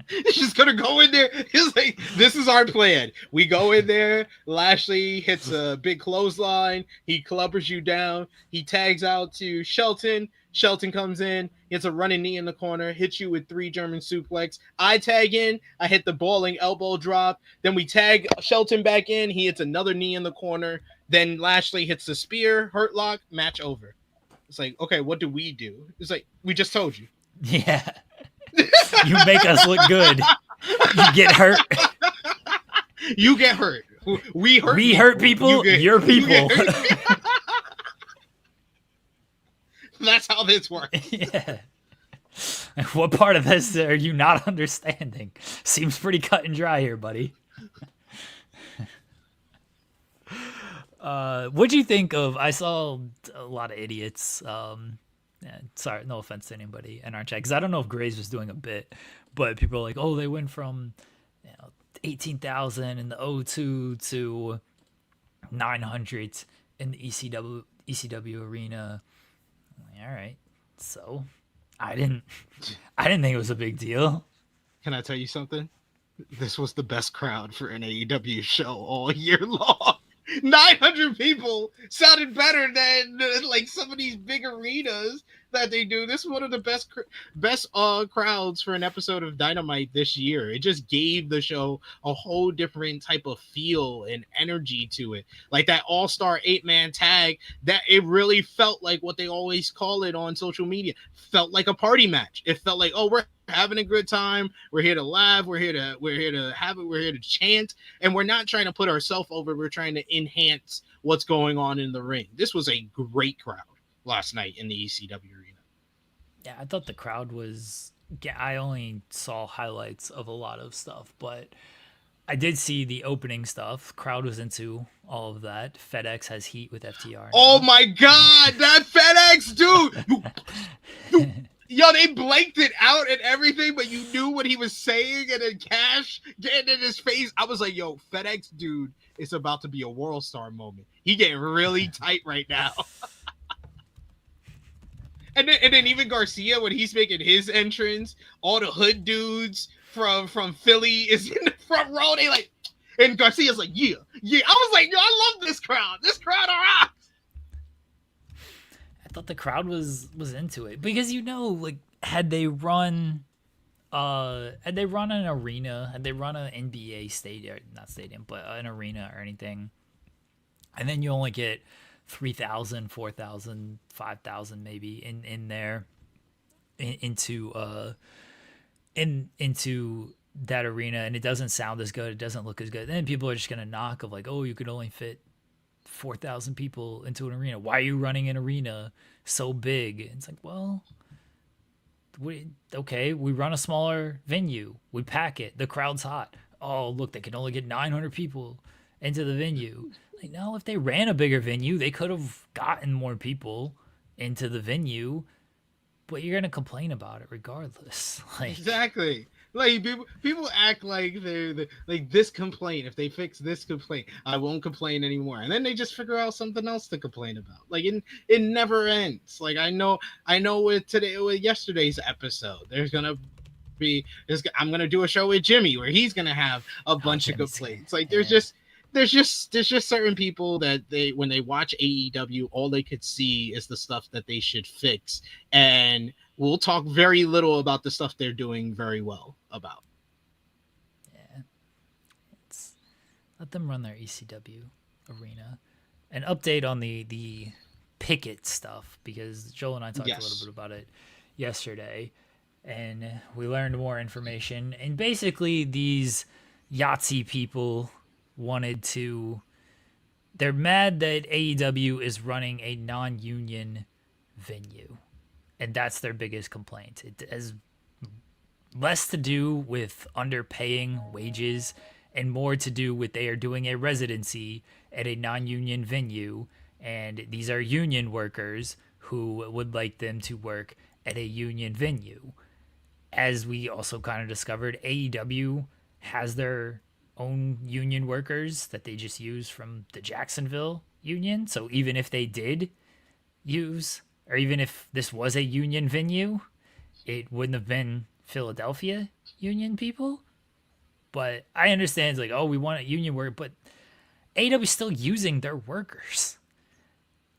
He's just gonna go in there. He's like, this is our plan. We go in there. Lashley hits a big clothesline. He clubbers you down. He tags out to Shelton. Shelton comes in, hits a running knee in the corner, hits you with 3 German suplex. I tag in, I hit the balling elbow drop. Then we tag Shelton back in. He hits another knee in the corner. Then Lashley hits the spear, hurt lock, match over. It's like, okay, what do we do? It's like, we just told you. Yeah. You make us look good. You get hurt. You get hurt. We hurt people. You're people. That's how this works. Yeah. What part of this are you not understanding? Seems pretty cut and dry here, buddy. What'd you think of? I saw a lot of idiots. Sorry, no offense to anybody in our chat, because I don't know if Graves was doing a bit, but people are like, "Oh, they went from 18,000 in the 02 to 900 in the ECW arena." All right, so I didn't think it was a big deal. Can I tell you something? This was the best crowd for an AEW show all year long. 900 people sounded better than like some of these big arenas that they do. This is one of the best crowds for an episode of Dynamite this year. It just gave the show a whole different type of feel and energy to it. Like that all-star 8-man tag, that it really felt like what they always call it on social media. Felt like a party match. It felt like, oh, we're having a good time. We're here to laugh. We're here to have it. We're here to chant, and we're not trying to put ourselves over. We're trying to enhance what's going on in the ring. This was a great crowd last night in the ECW arena. Yeah, I thought the crowd was. I only saw highlights of a lot of stuff, but I did see the opening stuff. Crowd was into all of that. FedEx has heat with FTR Oh now. my God, that FedEx dude! Yo, they blanked it out and everything, but you knew what he was saying, and then Cash getting in his face. I was like, yo, FedEx dude, it's about to be a world star moment. He getting really tight right now. And then even Garcia, when he's making his entrance, all the hood dudes from Philly is in the front row. They like, and Garcia's like, yeah. I was like, yo, I love this crowd. This crowd rocks. I thought the crowd was into it because like had they run an arena, had they run an NBA stadium, not stadium, but an arena or anything, and then you only get 3,000, 4,000, 5,000 maybe in there into that arena, and it doesn't sound as good, it doesn't look as good, then people are just gonna knock of like, oh, you could only fit 4,000 people into an arena. Why are you running an arena so big? It's like, well, we run a smaller venue, we pack it, the crowd's hot. Oh, look, they can only get 900 people into the venue. Like, no, if they ran a bigger venue, they could have gotten more people into the venue, but you're gonna complain about it regardless. Like, exactly. Like people act like they're like this complaint. If they fix this complaint, I won't complain anymore. And then they just figure out something else to complain about. Like it never ends. Like I know with yesterday's episode, I'm gonna do a show with Jimmy where he's gonna have a bunch of complaints. Like there's just certain people that when they watch AEW, all they could see is the stuff that they should fix, and we'll talk very little about the stuff they're doing very well about. Yeah, let them run their ECW arena. An update on the Pickett stuff, because Joel and I talked a little bit about it yesterday, and we learned more information. And basically, these Yahtzee people they're mad that AEW is running a non-union venue, and that's their biggest complaint. It has less to do with underpaying wages and more to do with they are doing a residency at a non-union venue, and these are union workers who would like them to work at a union venue. As we also kind of discovered, AEW has their own union workers that they just use from the Jacksonville union. So even if they did use, or even if this was a union venue, it wouldn't have been Philadelphia union people. But I understand it's like, oh, we want a union work, but AEW is still using their workers.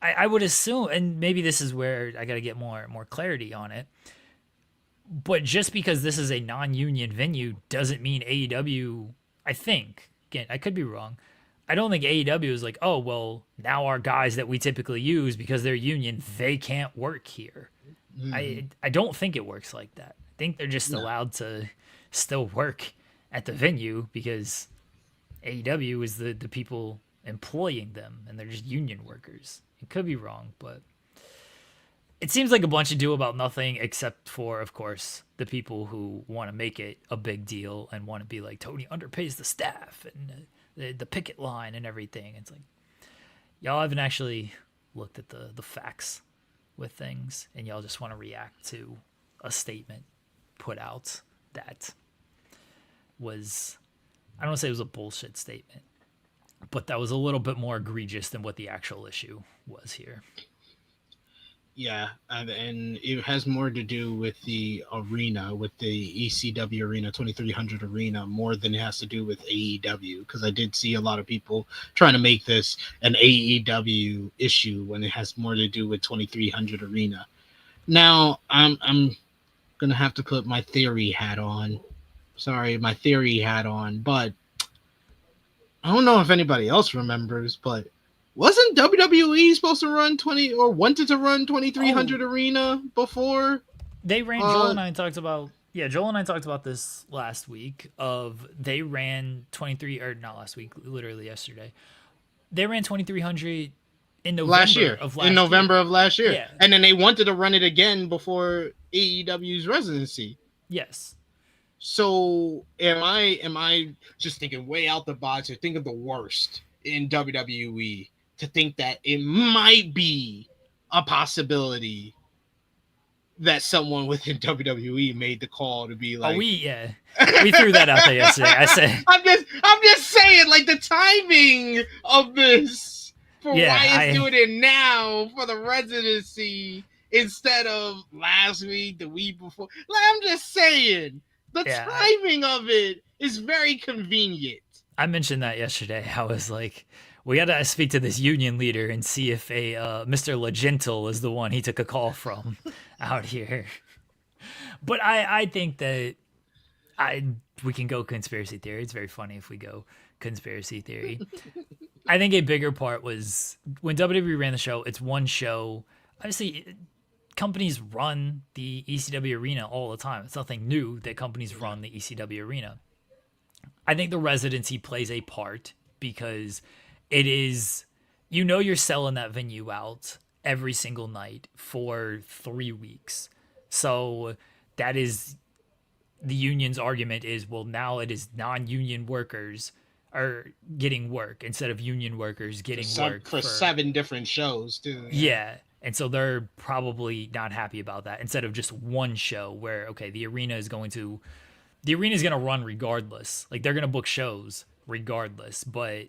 I would assume, and maybe this is where I got to get more clarity on it, but just because this is a non-union venue doesn't mean AEW, I think, again, I could be wrong, I don't think AEW is like, oh, well, now our guys that we typically use, because they're union, they can't work here. Mm-hmm. I don't think it works like that. I think they're just allowed to still work at the venue because AEW is the people employing them, and they're just union workers. It could be wrong, but it seems like a bunch of do about nothing, except for, of course, the people who want to make it a big deal and want to be like, Tony underpays the staff and the picket line and everything. It's like, y'all haven't actually looked at the facts with things, and y'all just want to react to a statement put out that was, I don't want to say it was a bullshit statement, but that was a little bit more egregious than what the actual issue was here. Yeah, and it has more to do with the arena, with the ECW arena, 2300 arena, more than it has to do with AEW, because I did see a lot of people trying to make this an AEW issue when it has more to do with 2300 arena. Now, I'm going to have to put my theory hat on. But I don't know if anybody else remembers, but wasn't WWE supposed to run 2300 arena before? They ran, Joel and I talked about this last week, they ran 23, or not last week, literally yesterday. They ran 2300 in November of last year. Yeah. And then they wanted to run it again before AEW's residency. Yes. So am I just thinking way out the box or thinking the worst in WWE to think that it might be a possibility that someone within WWE made the call to be Oh, like, we threw that out there yesterday. I said, I'm just saying, like, the timing of this for yeah, Wyatt's doing it now for the residency instead of last week, the week before. Like, I'm just saying, the yeah, timing of it is very convenient. I mentioned that yesterday. I was like, we got to speak to this union leader and see if a Mr. Legentil is the one he took a call from out here. But I think that I we can go conspiracy theory. It's very funny if we go conspiracy theory. I think a bigger part was when WWE ran the show. It's one show. Obviously, companies run the ECW arena all the time. It's nothing new that companies run the ECW arena. I think the residency plays a part because it is, you're selling that venue out every single night for 3 weeks. So that is the union's argument is, well, now it is non-union workers are getting work instead of union workers getting work For 7 different shows too. yeah. And so they're probably not happy about that instead of just one show where, okay, the arena is going to run regardless. Like they're going to book shows regardless, but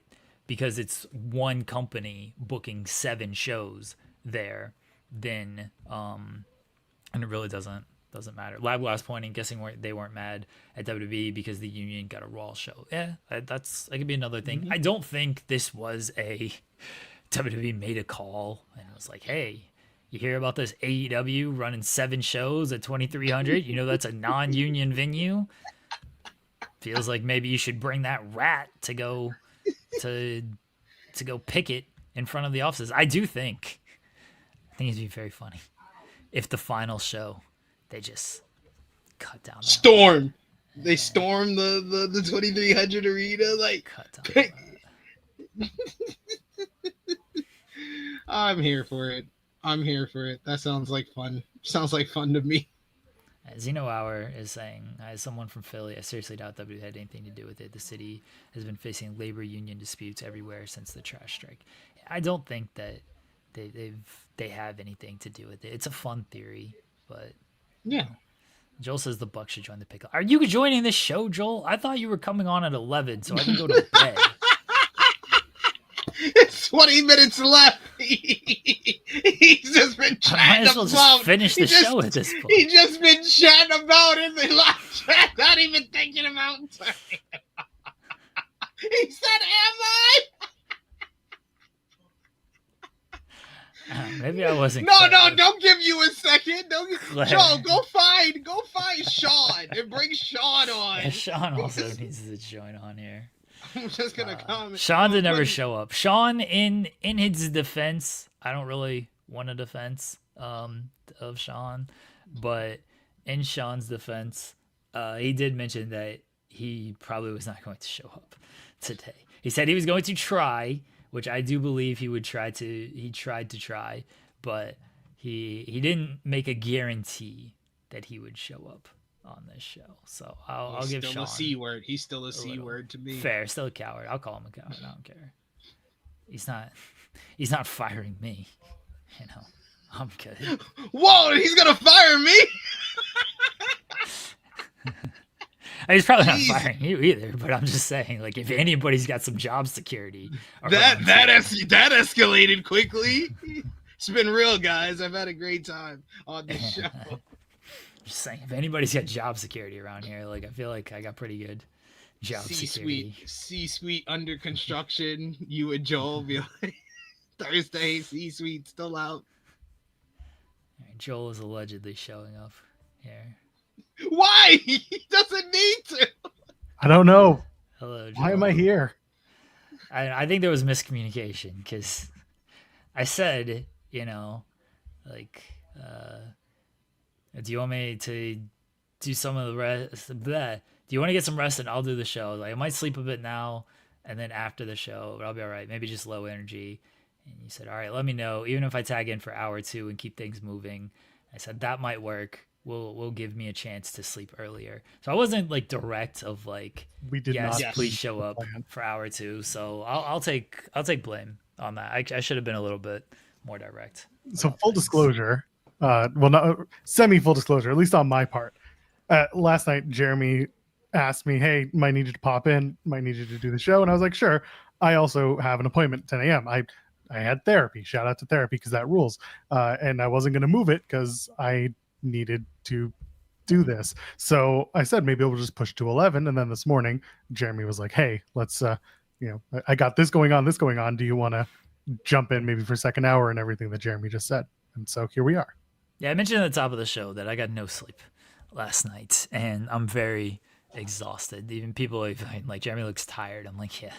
because it's one company booking 7 shows there, then and it really doesn't matter. Lab Last Pointing, guessing they weren't mad at WWE because the union got a Raw show. Yeah, that could be another thing. I don't think this was a WWE made a call and was like, hey, you hear about this AEW running 7 shows at 2,300? You know that's a non-union venue. Feels like maybe you should bring that rat to go picket in front of the offices. I think it'd be very funny if the final show they just cut down storm. They storm the 2,300 arena, like cut down. I'm here for it. That sounds like fun. Sounds like fun to me. Zeno Hour is saying, as someone from Philly, I seriously doubt WWE had anything to do with it. The city has been facing labor union disputes everywhere since the trash strike. I don't think that they have anything to do with it. It's a fun theory, but yeah. Joel says the Bucks should join the pickup. Are you joining this show, Joel? I thought you were coming on at 11, so I can go to bed. It's 20 minutes left. He's just been chatting might as well just finish the show at this point. He's just been chatting about it in the live chat, not even thinking about time. He said, am I? Maybe I wasn't. No, don't give you a second. Joe, go find Sean and bring Sean on. Yeah, Sean also needs to join on here. I'm just gonna comment. Sean did never show up. Sean, in his defense, I don't really want a defense of Sean, but in Sean's defense, he did mention that he probably was not going to show up today. He said he was going to try, which I do believe he would try to. He tried to try, but he didn't make a guarantee that he would show up on this show. So I'll give Sean a C word. He's still a C word to me. Fair, still a coward. I'll call him a coward. I don't care. He's not firing me. You know, I'm good. Whoa, he's gonna fire me. He's probably not firing you either, but I'm just saying, like, if anybody's got some job security, that escalated quickly. It's been real, guys. I've had a great time on this show. Just saying, if anybody's got job security around here, like, I feel like I got pretty good job security. C-suite under construction. You and Joel be like, Thursday, C-suite still out. Right, Joel is allegedly showing up here. Why? He doesn't need to. I don't know. Hello, Joel. Why am I here? I think there was miscommunication because I said, you know, like, do you want me to do some of the rest? Do you want to get some rest and I'll do the show? Like, I might sleep a bit now and then after the show, but I'll be all right. Maybe just low energy. And you said, all right, let me know. Even if I tag in for an hour or two and keep things moving. I said, that might work. will give me a chance to sleep earlier. So I wasn't like direct of like, We did yes, not. please Yes. show up plan. for hour 2. So I'll take blame on that. I should have been a little bit more direct. So about full things. disclosure, well, not semi full disclosure, at least on my part. Last night, Jeremy asked me, "Hey, might need you to pop in, might need you to do the show," and I was like, "Sure." I also have an appointment at 10 a.m. I had therapy. Shout out to therapy because that rules, and I wasn't going to move it because I needed to do this. So I said maybe we'll just push to 11. And then this morning, Jeremy was like, "Hey, let's I got this going on, this going on. Do you want to jump in maybe for second hour?" And everything that Jeremy just said. And so here we are. Yeah, I mentioned at the top of the show that I got no sleep last night, and I'm very exhausted. Even people like Jeremy looks tired. I'm like, yeah,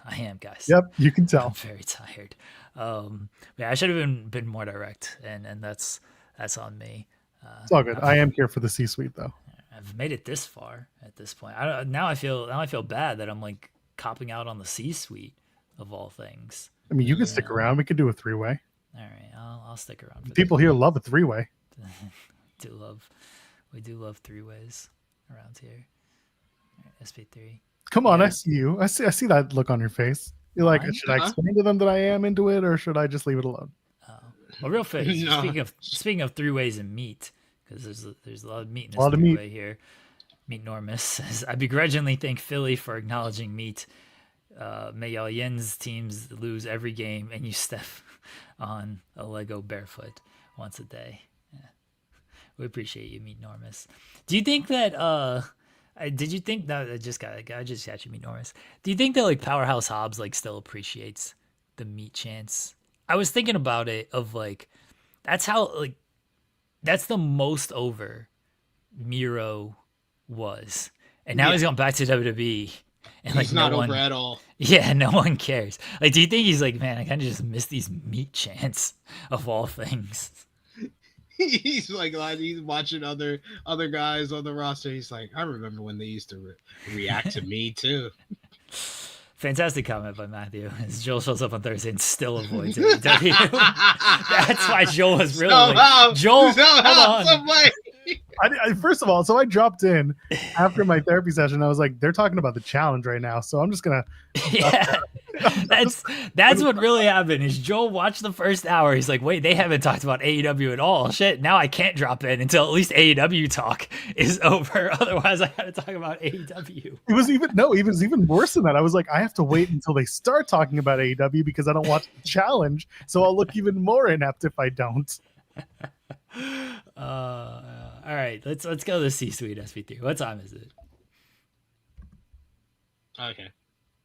I am, guys. Yep, you can I'm tell. very tired. Yeah, I should have been more direct, and that's on me. It's all good. I am here for the C-suite though. I've made it this far at this point. Now I feel bad that I'm like copping out on the C-suite of all things. I mean, you can stick around. We could do a three-way. All right, I'll stick around. For People here love a three-way. We do love 3-ways around here. All right, SP3. Come on, Yeah. I see you. I see that look on your face. You're like, Mine? should I explain to them that I am into it, or should I just leave it alone? Well, real fast. No. Speaking of 3-ways and meat, because there's a lot of meat in this A lot of meat. 3-way here. Meat Normus says, I begrudgingly thank Philly for acknowledging meat. May y'all Yen's teams lose every game, and you step on a Lego barefoot once a day. Yeah. We appreciate you, Meat Normus. Do you think that? Did you think that I just got you, Meat Normus? Do you think that like Powerhouse Hobbs like still appreciates the meat chance? I was thinking about it of like, that's the most over Miro was, and now he's gone back to WWE, and like He's not no over one, at all. yeah, no one cares. Like, do you think he's like, man, I kind of just miss these meat chants of all things? He's like he's watching other guys on the roster. He's like, I remember when they used to react to me too. Fantastic comment by Matthew. As Joel shows up on Thursday and still avoids AEW. That's why Joel was really like, Joel, hold on. some way. First of all, so I dropped in after my therapy session. I was like, they're talking about the challenge right now, so I'm just gonna. Yeah, that's what really happened. Is Joel watched the first hour? He's like, wait, they haven't talked about AEW at all. Shit, now I can't drop in until at least AEW talk is over. Otherwise, I got to talk about AEW. It was even worse than that. I was like, I have to wait until they start talking about AEW because I don't watch the challenge, so I'll look even more inept if I don't. All right, let's go to the C-suite SP3. What time is it? Okay.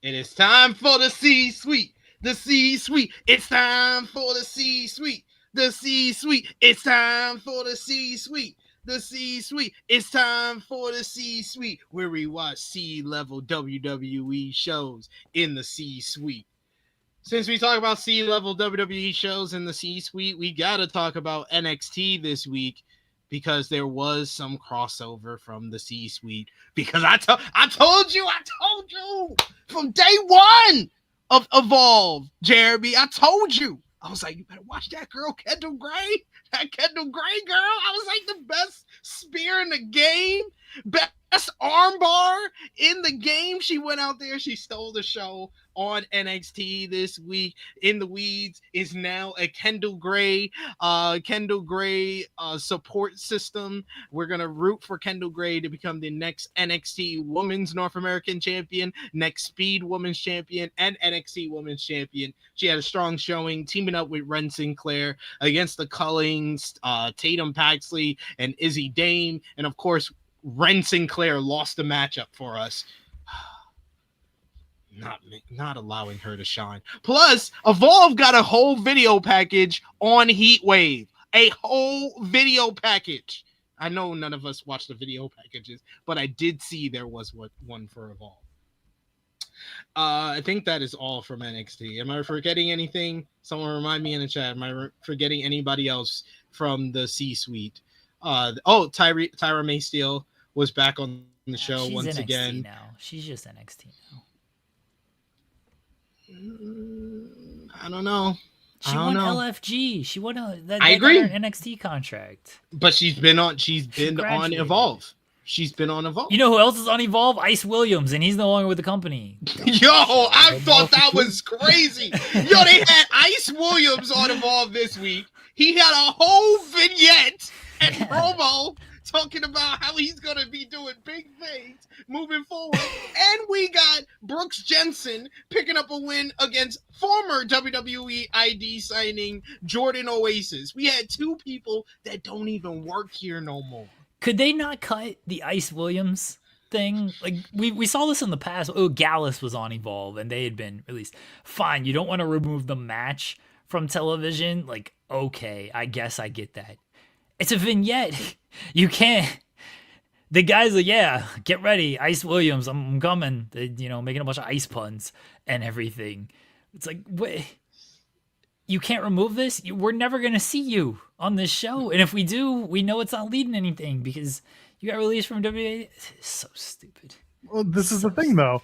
It is time for the C-suite. The C-suite. It's time for the C-suite. The C-suite. It's time for the C-suite. The C-suite. It's time for the C-suite, where we watch C-level WWE shows in the C-suite. Since we talk about C-level WWE shows in the C-suite, we got to talk about NXT this week, because there was some crossover from the C-suite. Because I told you from day one of Evolve, Jeremy. I told you. I was like, you better watch that girl, Kendall Gray. That Kendall Gray girl. I was like, the best spear in the game, best armbar in the game. She went out there. She stole the show on NXT this week. In the Weeds is now a Kendall Gray support system. We're gonna root for Kendall Gray to become the next NXT Women's North American Champion, next Speed Women's Champion, and NXT Women's Champion. She had a strong showing, teaming up with Ren Sinclair against the Cullings, Tatum Paxley, and Izzy Dame, and of course Ren Sinclair lost the matchup for us. Not allowing her to shine. Plus, Evolve got a whole video package on Heatwave. A whole video package. I know none of us watched the video packages, but I did see there was one for Evolve. I think that is all from NXT. Am I forgetting anything? Someone remind me in the chat. Am I forgetting anybody else from the C-suite? Tyra May Steele was back on the show She's once NXT again. now. She's just NXT now. I don't know. She don't won know. LFG. She won that agree. got her NXT contract. But she's been on graduated. Evolve. She's been on Evolve. You know who else is on Evolve? Ice Williams, and he's no longer with the company. Yo, I thought that was crazy. Yo, they had Ice Williams on Evolve this week. He had a whole vignette and promo talking about how he's going to be doing big things moving forward. And we got Brooks Jensen picking up a win against former WWE ID signing Jordan Oasis. We had two people that don't even work here no more. Could they not cut the Ice Williams thing? Like, we saw this in the past. Oh, Gallus was on Evolve, and they had been released. Fine, you don't want to remove the match from television. Like, okay, I guess I get that. It's a vignette. You can't. The guy's like, yeah, get ready, Ice Williams, I'm coming. Making a bunch of ice puns and everything. It's like, wait, you can't remove this? We're never going to see you on this show. And if we do, we know it's not leading anything because you got released from WWE. It's so stupid. Well, this is the thing, though.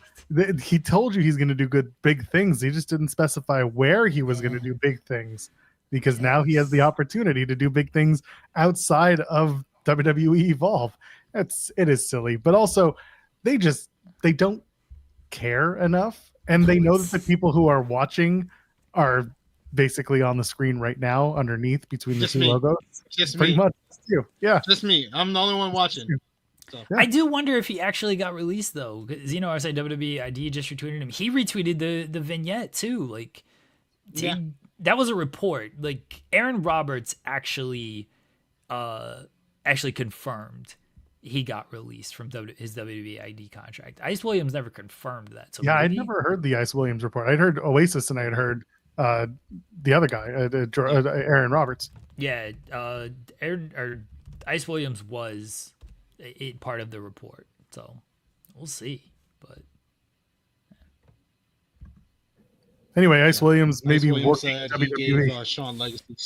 He told you he's going to do big things. He just didn't specify where he was going to do big things because now he has the opportunity to do big things outside of WWE Evolve. It is silly, but also they don't care enough, and they know that the people who are watching are basically on the screen right now underneath between the two logos. Just pretty me. much. You. Yeah, just me. I'm the only one watching. So. Yeah. I do wonder if he actually got released though, because I said WWE ID just retweeted him. He retweeted the vignette too. Like, that was a report. Like, Aaron Roberts actually confirmed he got released from his WWE ID contract. Ice Williams never confirmed that. So I'd never heard the Ice Williams report. I'd heard Oasis and I had heard the other guy, Aaron Roberts. Yeah, Ice Williams was part of the report, so we'll see. But anyway, Ice Williams maybe working at WWE. He gave Sean Legacy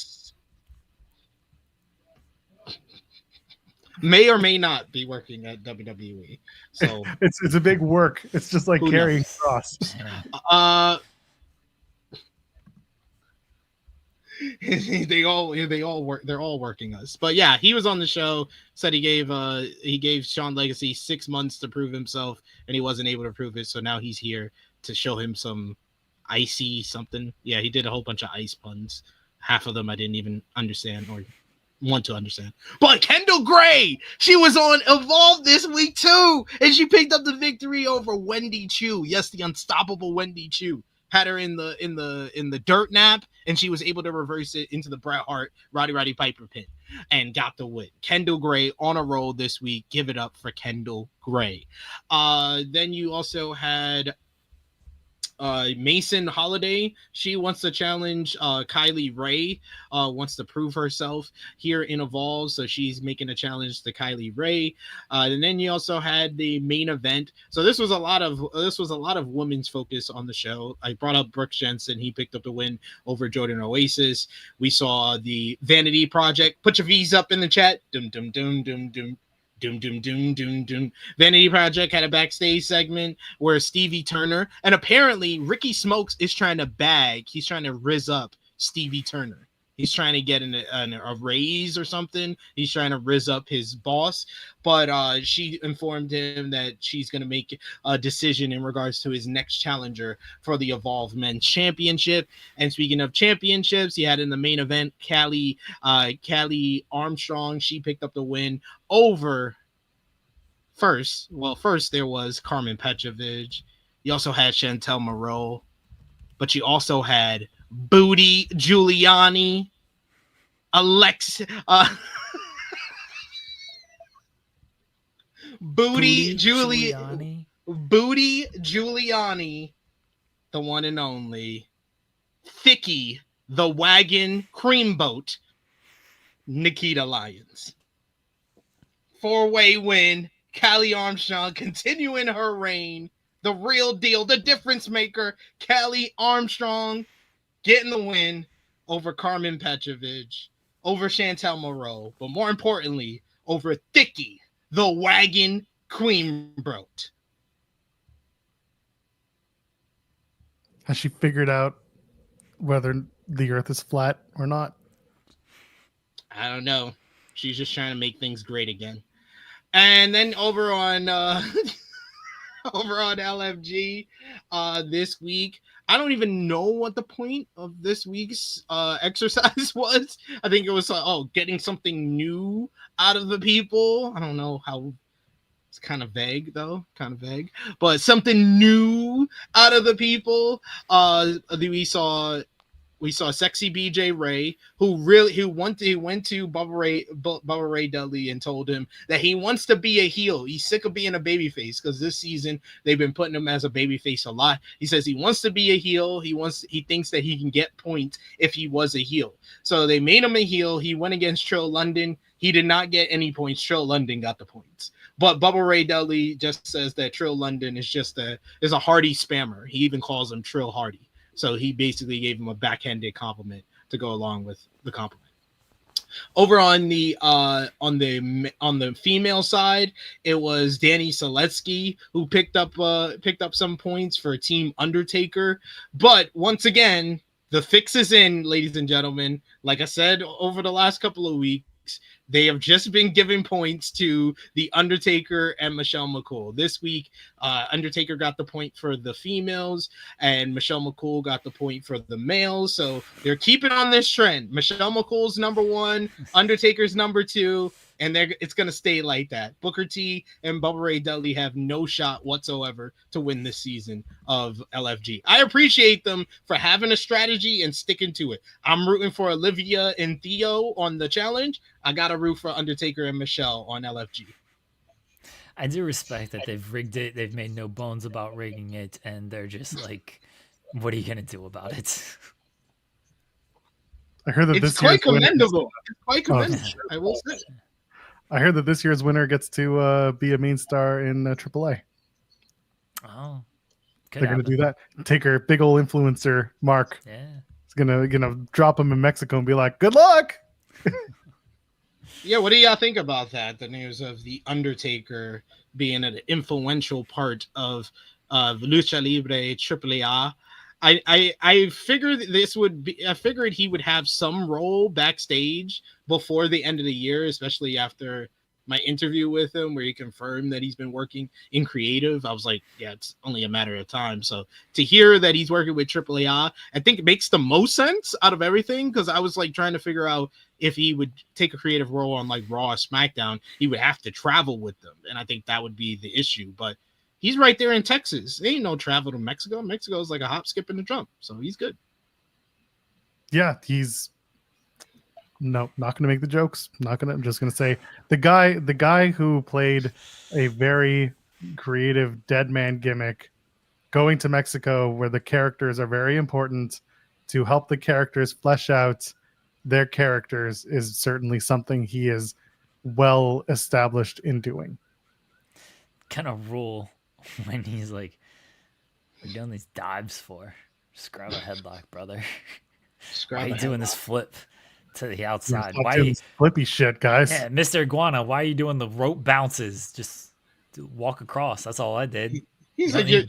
may or may not be working at WWE. So it's a big work. It's just like carrying cross. They all work. They're all working us. But yeah, he was on the show. Said he gave Sean Legacy 6 months to prove himself, and he wasn't able to prove it. So now he's here to show him some icy something. Yeah, he did a whole bunch of ice puns. Half of them I didn't even understand or want to understand. But Kendall Gray, she was on Evolve this week too, and she picked up the victory over Wendy Chu. Yes, the unstoppable Wendy Chu. Had her in the dirt nap, and she was able to reverse it into the Bret Hart Roddy Piper pin and got the win. Kendall Gray on a roll this week. Give it up for Kendall Gray. Then you also had Mason Holiday. She wants to challenge Kylie Ray, wants to prove herself here in Evolve, so she's making a challenge to Kylie Ray. And then you also had the main event. So this was a lot of women's focus on the show. I brought up Brooks Jensen. He picked up the win over Jordan Oasis. We saw the Vanity Project. Put your V's up in the chat. Dum dum dum dum dum. Doom, doom, doom, doom, doom. Vanity Project had a backstage segment where Stevie Turner, and apparently Ricky Smokes is trying to he's trying to rizz up Stevie Turner. He's trying to get a raise or something. He's trying to rizz up his boss. But she informed him that she's going to make a decision in regards to his next challenger for the Evolve Men's Championship. And speaking of championships, he had in the main event, Callie Armstrong. She picked up the win over first there was Carmen Petrovic. You also had Chantel Moreau. But you also had Booty Giuliani, Booty Giuliani, the one and only Thicky, the Wagon Creamboat, Nikita Lyons. 4-way win. Callie Armstrong continuing her reign. The real deal, the difference maker, Callie Armstrong getting the win over Carmen Petrovic, over Chantel Moreau, but more importantly, over Thicky, the Wagon Creamboat. Has she figured out whether the Earth is flat or not. I don't know. She's just trying to make things great again. And then over on over on LFG this week, I don't even know what the point of this week's exercise was. I think it was getting something new out of the people. I don't know how. It's kind of vague though, but something new out of the people. We saw sexy BJ Ray, who went to Bubba Ray Dudley and told him that he wants to be a heel. He's sick of being a babyface because this season they've been putting him as a babyface a lot. He says he wants to be a heel. He thinks that he can get points if he was a heel. So they made him a heel. He went against Trill London. He did not get any points. Trill London got the points. But Bubba Ray Dudley just says that Trill London is a Hardy spammer. He even calls him Trill Hardy. So he basically gave him a backhanded compliment to go along with the compliment. Over on the female side, it was Danny Seletsky who picked up some points for Team Undertaker. But once again, the fix is in, ladies and gentlemen. Like I said over the last couple of weeks, they have just been giving points to The Undertaker and Michelle McCool. This week, Undertaker got the point for the females, and Michelle McCool got the point for the males. So they're keeping on this trend. Michelle McCool's number 1, Undertaker's number 2, and it's going to stay like that. Booker T and Bubba Ray Dudley have no shot whatsoever to win this season of LFG. I appreciate them for having a strategy and sticking to it. I'm rooting for Olivia and Theo on the challenge. I got to root for Undertaker and Michelle on LFG. I do respect that they've rigged it. They've made no bones about rigging it, and they're just like, what are you going to do about it? I heard that it's quite commendable. It's quite commendable, I will say. I heard that this year's winner gets to be a main star in AAA. Oh, they're going to do that. Take her big old influencer, Mark. Yeah. He's gonna drop him in Mexico and be like, good luck. Yeah, what do y'all think about that? The news of The Undertaker being an influential part of Lucha Libre AAA. I figured I figured he would have some role backstage before the end of the year, especially after my interview with him where he confirmed that he's been working in creative. I was like, yeah, it's only a matter of time. So to hear that he's working with AAA, I think it makes the most sense out of everything, because I was like trying to figure out if he would take a creative role on like Raw or SmackDown, he would have to travel with them. And I think that would be the issue. But he's right there in Texas. There ain't no travel to Mexico. Mexico is like a hop, skip, and a jump. So he's good. Yeah, he's not going to make the jokes. I'm just going to say the guy who played a very creative dead man gimmick going to Mexico where the characters are very important to help the characters flesh out their characters is certainly something he is well established in doing. Kind of rule when he's like, we're doing these dives for. Just grab a headlock, brother. Why are you doing this flip to the outside? Why you flippy shit, guys? Yeah, Mr. Iguana, why are you doing the rope bounces? Just walk across. That's all I did. He's like, your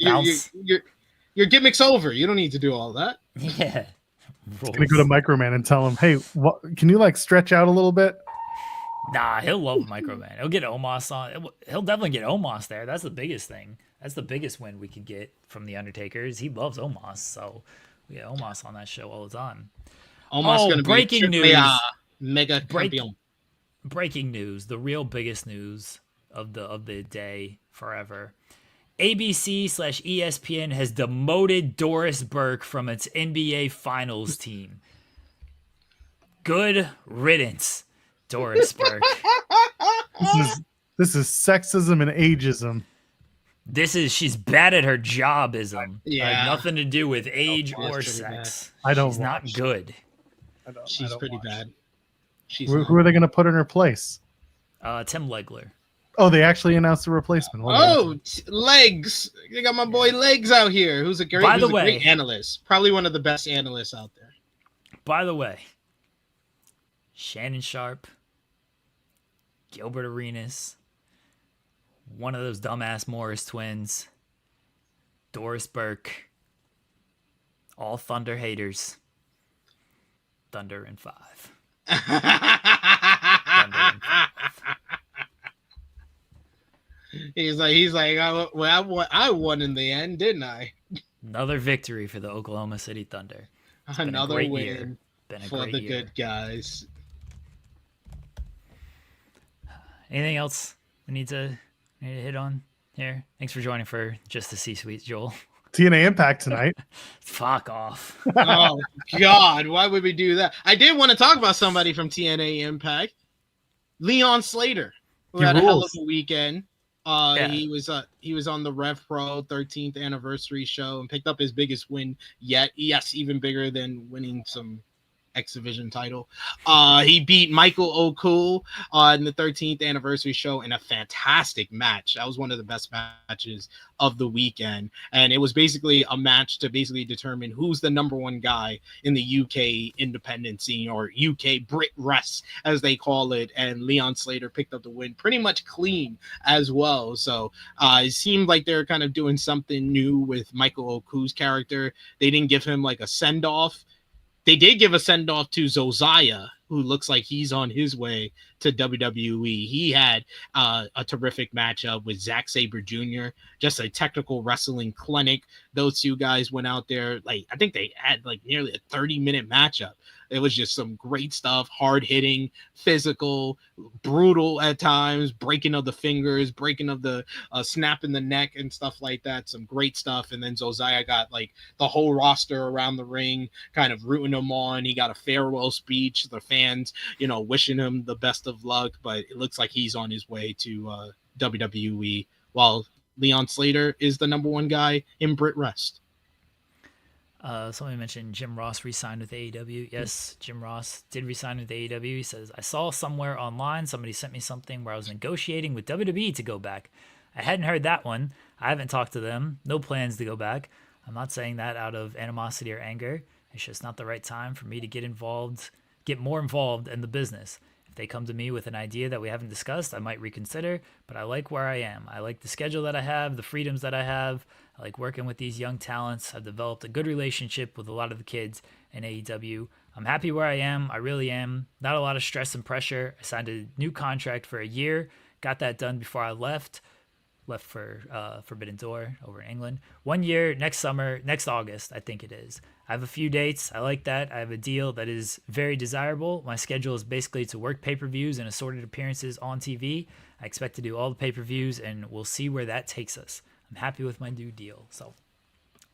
gimmick's over. You don't need to do all that. Yeah. Can we go to Microman and tell him, hey, can you like stretch out a little bit? Nah, he'll love Microman. He'll get Omos on. He'll definitely get Omos there. That's the biggest thing. That's the biggest win we could get from the Undertaker is he loves Omos. So we get Omos on that show all the time. Omos going to breaking be news. Mega champion. Breaking news. The real biggest news of the day forever. ABC/ESPN has demoted Doris Burke from its NBA Finals team. Good riddance, Doris Burke. This is sexism and ageism. She's bad at her jobism. Yeah, nothing to do with age or sex. She's not good. She's pretty bad. Who are they going to put in her place? Tim Legler. Oh, they actually announced a replacement. Legs. They got my boy Legs out here, who's a great analyst. Probably one of the best analysts out there. By the way, Shannon Sharp, Gilbert Arenas, one of those dumbass Morris twins, Doris Burke, all Thunder haters. Thunder in 5. He's like, I won in the end, didn't I? Another victory for the Oklahoma City Thunder. Another win for the good guys. Anything else we need to hit on here? Thanks for joining for just the C-suite, Joel. TNA Impact tonight. Fuck off. Oh, God. Why would we do that? I did want to talk about somebody from TNA Impact. Leon Slater, who had a hell of a weekend. He was on the Rev Pro 13th anniversary show and picked up his biggest win yet. Yes, even bigger than winning some X Division title. He beat Michael O'Cool in the 13th anniversary show in a fantastic match. That was one of the best matches of the weekend, and it was basically a match to basically determine who's the number one guy in the UK independent scene, or UK Brit Rest as they call it, and Leon Slater picked up the win pretty much clean as well. So it seemed like they're kind of doing something new with Michael O'Cool's character. They didn't give him like a send-off. They did give a send-off to Josiah, who looks like he's on his way to WWE. He had a terrific matchup with Zack Sabre Jr., just a technical wrestling clinic. Those two guys went out there, like, I think they had like nearly a 30-minute matchup. It was just some great stuff, hard-hitting, physical, brutal at times, breaking of the fingers, breaking of the snap in the neck and stuff like that. Some great stuff. And then Josiah got like the whole roster around the ring, kind of rooting him on. He got a farewell speech. The fans, wishing him the best of luck, but it looks like he's on his way to WWE, while Leon Slater is the number one guy in Brit Rest. Somebody mentioned Jim Ross re-signed with AEW. Yes, Jim Ross did re-sign with AEW. He says, I saw somewhere online, somebody sent me something where I was negotiating with WWE to go back. I hadn't heard that one. I haven't talked to them. No plans to go back. I'm not saying that out of animosity or anger. It's just not the right time for me to get more involved in the business. If they come to me with an idea that we haven't discussed, I might reconsider, but I like where I am. I like the schedule that I have, the freedoms that I have. I like working with these young talents. I've developed a good relationship with a lot of the kids in AEW. I'm happy where I am. I really am. Not a lot of stress and pressure. I signed a new contract for a year. Got that done before I left for Forbidden Door over in England. 1 year, next August, I think it is. I have a few dates. I like that. I have a deal that is very desirable. My schedule is basically to work pay-per-views and assorted appearances on TV. I expect to do all the pay-per-views, and we'll see where that takes us. I'm happy with my new deal. So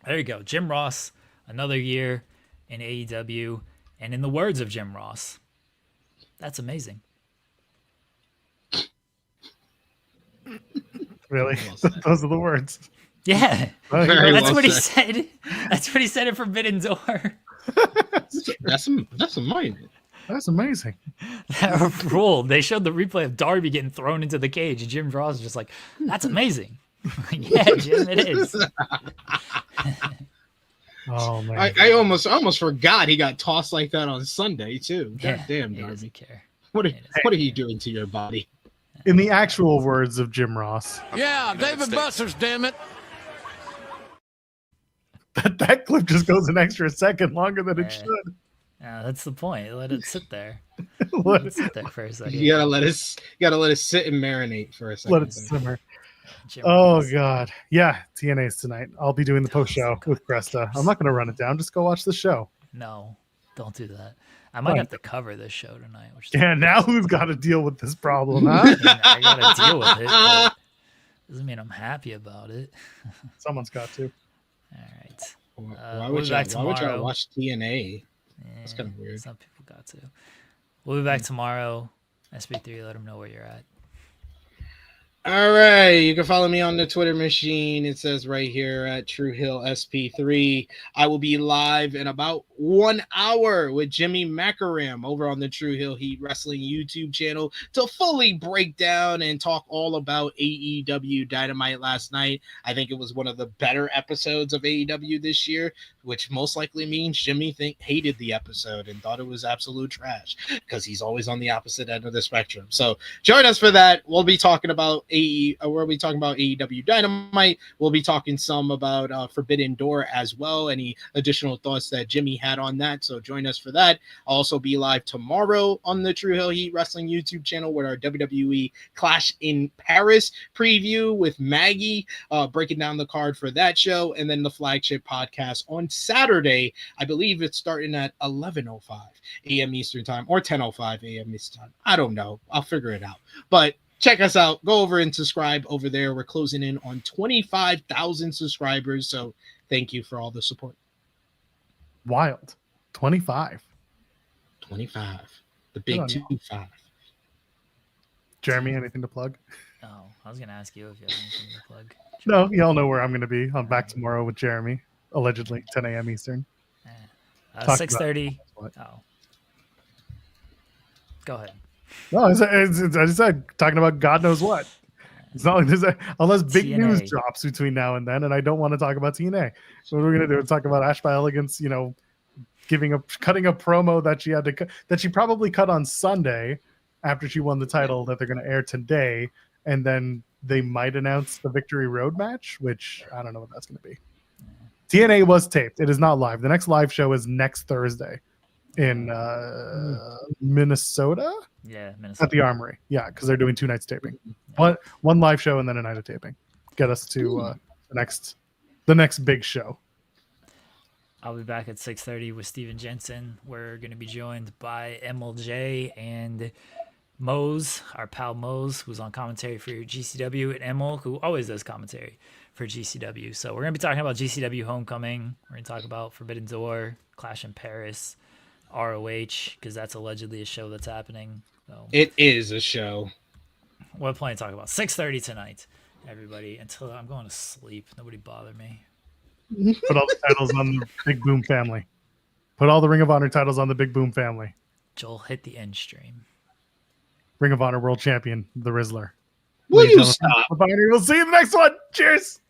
there you go. Jim Ross, another year in AEW. And in the words of Jim Ross, that's amazing. Really? Those are the words. Yeah. That's what he said. That's what he said at Forbidden Door. That's amazing. That's amazing. That ruled. They showed the replay of Darby getting thrown into the cage, and Jim Ross was just like, that's amazing. Yeah, Jim, it is. Oh man. I almost forgot he got tossed like that on Sunday too. God damn, Darby. He doesn't care. What are you doing to your body? In the actual words of Jim Ross. Yeah, David Buster's, damn it. That clip just goes an extra second longer than it should. Yeah, that's the point. Let it sit there. Let it sit there for a second. You gotta let it sit and marinate for a second. Let it simmer. God. Yeah, TNA's tonight. I'll be doing the post show with Cresta. I'm not gonna run it down. Just go watch the show. No, don't do that. I might have to cover this show tonight. Now who's got to deal with this problem, huh? I got to deal with it. But doesn't mean I'm happy about it. Someone's got to. All right. Why would y'all watch TNA? That's kind of weird. Some people got to. We'll be back tomorrow. SB3, let them know where you're at. All right, you can follow me on the Twitter machine. It says right here at True Hill SP3. I will be live in about 1 hour with Jimmy Macaram over on the True Hill Heat Wrestling YouTube channel to fully break down and talk all about AEW Dynamite last night. I think it was one of the better episodes of AEW this year, which most likely means Jimmy hated the episode and thought it was absolute trash because he's always on the opposite end of the spectrum. So join us for that. We'll be talking about we'll be talking about AEW Dynamite. We'll be talking some about Forbidden Door as well. Any additional thoughts that Jimmy had on that? So join us for that. I'll also be live tomorrow on the True Hill Heat Wrestling YouTube channel with our WWE Clash in Paris preview with Maggie, breaking down the card for that show, and then the flagship podcast on Saturday. I believe it's starting at 11:05 a.m. Eastern Time or 10:05 a.m. Eastern Time. I don't know. I'll figure it out. But check us out. Go over and subscribe over there. We're closing in on 25,000 subscribers. So thank you for all the support. Wild. 25. 25. The big 25. Jeremy, anything to plug? Oh, I was going to ask you if you have anything to plug. No, y'all know where I'm going to be. I'm back tomorrow with Jeremy, allegedly 10 a.m. Eastern. 6:30. Oh. Go ahead. No, I just said talking about God knows what. It's not like unless big TNA. news drops between now and then, and I don't want to talk about TNA. So what we're gonna do is talk about Ash by Elegance. Cutting a promo that she had to that she probably cut on Sunday after she won the title that they're gonna air today, and then they might announce the Victory Road match, which I don't know what that's gonna be. TNA was taped. It is not live. The next live show is next Thursday in Minnesota. Yeah, Minnesota. At the Armory. Yeah, because they're doing 2 nights taping. One live show and then a night of taping. Get us to the next big show. I'll be back at 6:30 with Steven Jensen. We're going to be joined by MLJ and Mose, our pal Mose, who's on commentary for GCW, and Emil, who always does commentary for GCW. So we're going to be talking about GCW Homecoming. We're going to talk about Forbidden Door, Clash in Paris, ROH, because that's allegedly a show that's happening. So It is a show. we'll have plenty to talk about. 6:30 tonight, everybody. Until I'm going to sleep. Nobody bother me. Put all the titles on the Big Boom family. Put all the Ring of Honor titles on the Big Boom family. Joel, hit the end stream. Ring of Honor World Champion, the Rizzler. Will you stop? We'll see you in the next one. Cheers.